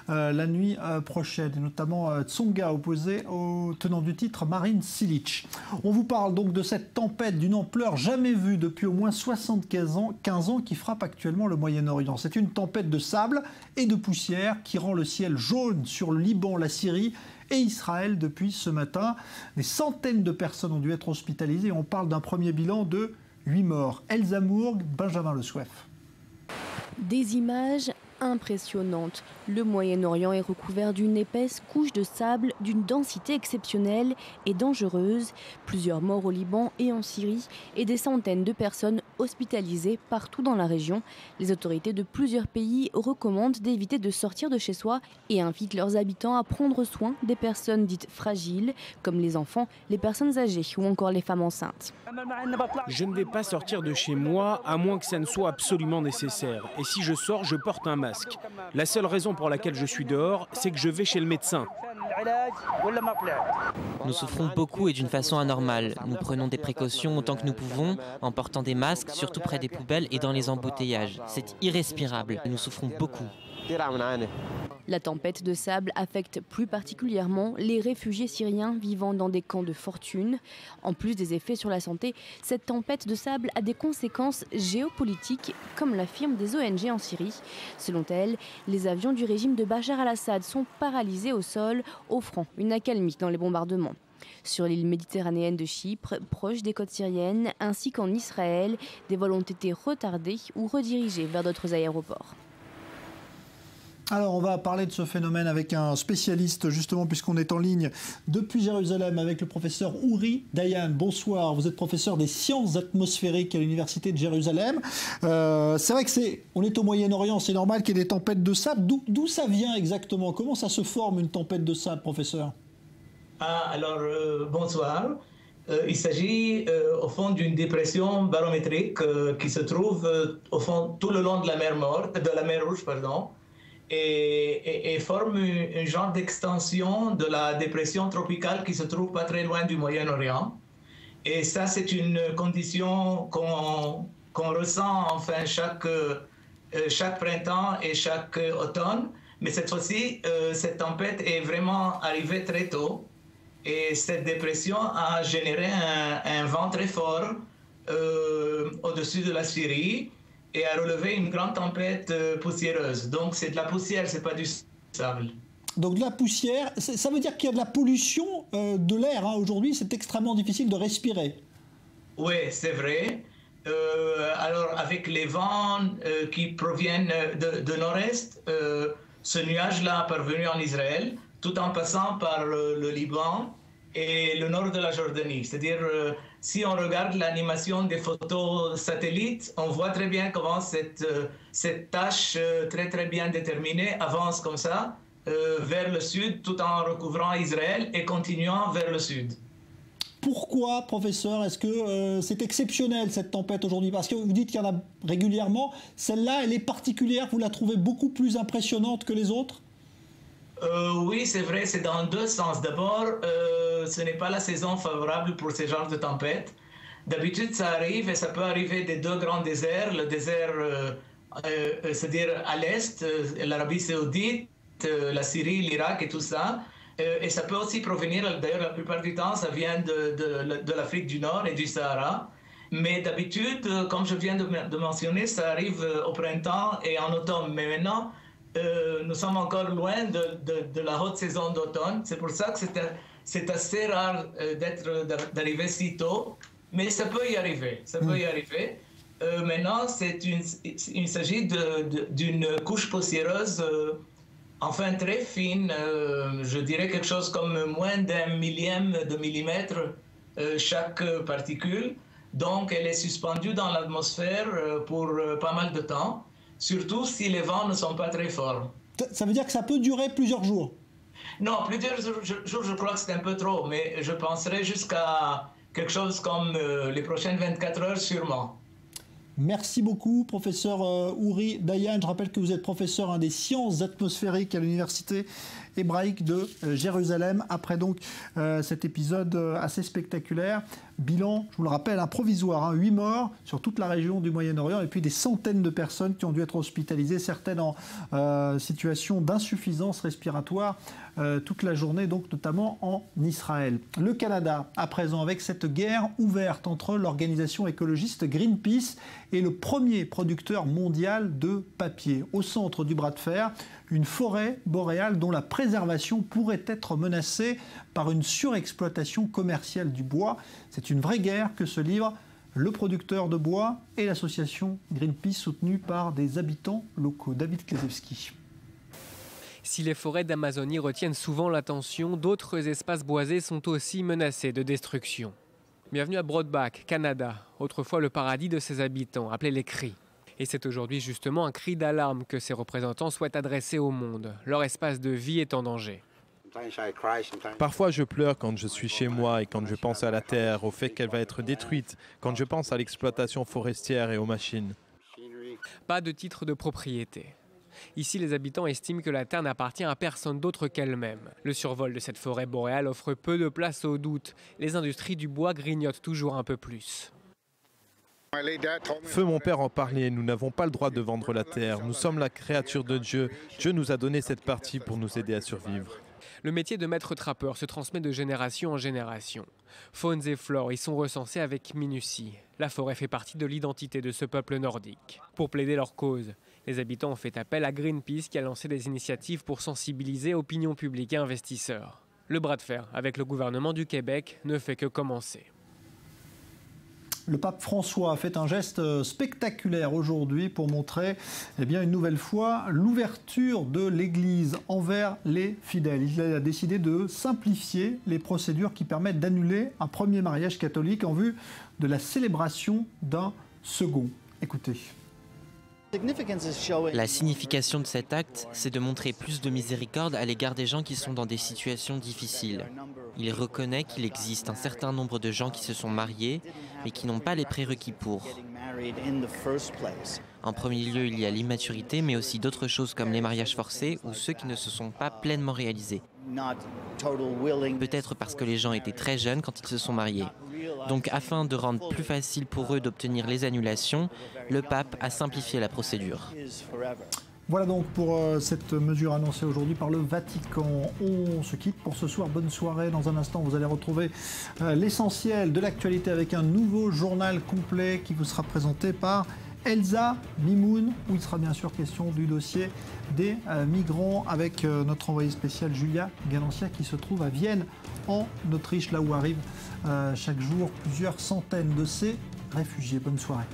la nuit prochaine, et notamment Tsonga opposé au tenant du titre Marin Cilic. On vous parle donc de cette tempête d'une ampleur jamais vue depuis au moins 75 ans qui frappe actuellement le Moyen-Orient. C'est une tempête de sable et de poussière qui rend le ciel jaune sur le Liban, la Syrie et Israël depuis ce matin. Des centaines de personnes ont dû être hospitalisées. On parle d'un premier bilan de 8 morts. Elsa Mourgue, Benjamin Le Souef. Des images impressionnante. Le Moyen-Orient est recouvert d'une épaisse couche de sable d'une densité exceptionnelle et dangereuse. Plusieurs morts au Liban et en Syrie et des centaines de personnes hospitalisées partout dans la région. Les autorités de plusieurs pays recommandent d'éviter de sortir de chez soi et invitent leurs habitants à prendre soin des personnes dites fragiles, comme les enfants, les personnes âgées ou encore les femmes enceintes. Je ne vais pas sortir de chez moi à moins que ça ne soit absolument nécessaire. Et si je sors, je porte un masque. La seule raison pour laquelle je suis dehors, c'est que je vais chez le médecin. Nous souffrons beaucoup et d'une façon anormale. Nous prenons des précautions autant que nous pouvons, en portant des masques, surtout près des poubelles et dans les embouteillages. C'est irrespirable. Nous souffrons beaucoup. La tempête de sable affecte plus particulièrement les réfugiés syriens vivant dans des camps de fortune. En plus des effets sur la santé, cette tempête de sable a des conséquences géopolitiques, comme l'affirment des ONG en Syrie. Selon elles, les avions du régime de Bachar al-Assad sont paralysés au sol, offrant une accalmie dans les bombardements. Sur l'île méditerranéenne de Chypre, proche des côtes syriennes, ainsi qu'en Israël, des vols ont été retardés ou redirigés vers d'autres aéroports. Alors on va parler de ce phénomène avec un spécialiste justement puisqu'on est en ligne depuis Jérusalem avec le professeur Uri Dayan. Bonsoir, vous êtes professeur des sciences atmosphériques à l'université de Jérusalem. C'est vrai on est au Moyen-Orient, c'est normal qu'il y ait des tempêtes de sable. D'où ça vient exactement? Comment ça se forme une tempête de sable, professeur? Bonsoir. Il s'agit au fond d'une dépression barométrique qui se trouve au fond tout le long de la mer Rouge, et forme un genre d'extension de la dépression tropicale qui se trouve pas très loin du Moyen-Orient. Et ça, c'est une condition qu'on ressent enfin chaque printemps et chaque automne. Mais cette fois-ci, cette tempête est vraiment arrivée très tôt. Et cette dépression a généré un vent très fort au-dessus de la Syrie et a relevé une grande tempête poussiéreuse. Donc c'est de la poussière, c'est pas du sable. Donc de la poussière, ça veut dire qu'il y a de la pollution de l'air. Aujourd'hui, c'est extrêmement difficile de respirer. Oui, c'est vrai. Alors avec les vents qui proviennent de nord-est, ce nuage-là est parvenu en Israël, tout en passant par le Liban et le nord de la Jordanie. C'est-à-dire, si on regarde l'animation des photos satellites, on voit très bien comment cette tâche très très bien déterminée avance comme ça vers le sud, tout en recouvrant Israël et continuant vers le sud. Pourquoi, professeur, est-ce que c'est exceptionnel cette tempête aujourd'hui? Parce que vous dites qu'il y en a régulièrement. Celle-là, elle est particulière, vous la trouvez beaucoup plus impressionnante que les autres? Oui, c'est vrai, c'est dans deux sens. D'abord, ce n'est pas la saison favorable pour ce genre de tempête. D'habitude, ça arrive et ça peut arriver des deux grands déserts. Le désert, c'est-à-dire à l'est, l'Arabie Saoudite, la Syrie, l'Irak et tout ça. Et ça peut aussi provenir, d'ailleurs la plupart du temps, ça vient de l'Afrique du Nord et du Sahara. Mais d'habitude, comme je viens de mentionner, ça arrive au printemps et en automne. Mais maintenant, nous sommes encore loin de la haute saison d'automne. C'est pour ça que c'est assez rare d'arriver si tôt. Mais ça peut y arriver. Ça peut y arriver. Maintenant, il s'agit d'une couche poussiéreuse enfin très fine, je dirais quelque chose comme moins d'1 millième de millimètre chaque particule. Donc elle est suspendue dans l'atmosphère pour pas mal de temps, surtout si les vents ne sont pas très forts. Ça veut dire que ça peut durer plusieurs jours? Non, plusieurs jours, je crois que c'est un peu trop, mais je penserais jusqu'à quelque chose comme les prochaines 24 heures sûrement. Merci beaucoup, professeur Ouri Dayan. Je rappelle que vous êtes professeur des sciences atmosphériques à l'université hébraïque de Jérusalem. Après donc cet épisode assez spectaculaire, bilan, je vous le rappelle, provisoire, 8 morts sur toute la région du Moyen-Orient et puis des centaines de personnes qui ont dû être hospitalisées, certaines en situation d'insuffisance respiratoire toute la journée, donc notamment en Israël. Le Canada, à présent, avec cette guerre ouverte entre l'organisation écologiste Greenpeace et le premier producteur mondial de papier. Au centre du bras de fer, une forêt boréale dont la préservation pourrait être menacée par une surexploitation commerciale du bois. C'est une vraie guerre que se livrent le producteur de bois et l'association Greenpeace soutenue par des habitants locaux. David Klezewski. Si les forêts d'Amazonie retiennent souvent l'attention, d'autres espaces boisés sont aussi menacés de destruction. Bienvenue à Broadback, Canada, autrefois le paradis de ses habitants, appelé les cris. Et c'est aujourd'hui justement un cri d'alarme que ses représentants souhaitent adresser au monde. Leur espace de vie est en danger. Parfois je pleure quand je suis chez moi et quand je pense à la terre, au fait qu'elle va être détruite, quand je pense à l'exploitation forestière et aux machines. Pas de titre de propriété. Ici, les habitants estiment que la terre n'appartient à personne d'autre qu'elle-même. Le survol de cette forêt boréale offre peu de place au doute. Les industries du bois grignotent toujours un peu plus. Feu mon père en parlait, nous n'avons pas le droit de vendre la terre. Nous sommes la créature de Dieu. Dieu nous a donné cette partie pour nous aider à survivre. Le métier de maître trappeur se transmet de génération en génération. Faunes et flores y sont recensés avec minutie. La forêt fait partie de l'identité de ce peuple nordique. Pour plaider leur cause, les habitants ont fait appel à Greenpeace qui a lancé des initiatives pour sensibiliser opinion publique et investisseurs. Le bras de fer avec le gouvernement du Québec ne fait que commencer. Le pape François a fait un geste spectaculaire aujourd'hui pour montrer une nouvelle fois l'ouverture de l'Église envers les fidèles. Il a décidé de simplifier les procédures qui permettent d'annuler un premier mariage catholique en vue de la célébration d'un second. Écoutez. La signification de cet acte, c'est de montrer plus de miséricorde à l'égard des gens qui sont dans des situations difficiles. Il reconnaît qu'il existe un certain nombre de gens qui se sont mariés, mais qui n'ont pas les prérequis pour. En premier lieu, il y a l'immaturité, mais aussi d'autres choses comme les mariages forcés ou ceux qui ne se sont pas pleinement réalisés. Peut-être parce que les gens étaient très jeunes quand ils se sont mariés. Donc, afin de rendre plus facile pour eux d'obtenir les annulations, le pape a simplifié la procédure. Voilà donc pour cette mesure annoncée aujourd'hui par le Vatican. On se quitte pour ce soir. Bonne soirée. Dans un instant, vous allez retrouver l'essentiel de l'actualité avec un nouveau journal complet qui vous sera présenté par Elsa Mimoun, où il sera bien sûr question du dossier des migrants avec notre envoyée spéciale Julia Galancia qui se trouve à Vienne en Autriche, là où arrivent chaque jour plusieurs centaines de ces réfugiés. Bonne soirée.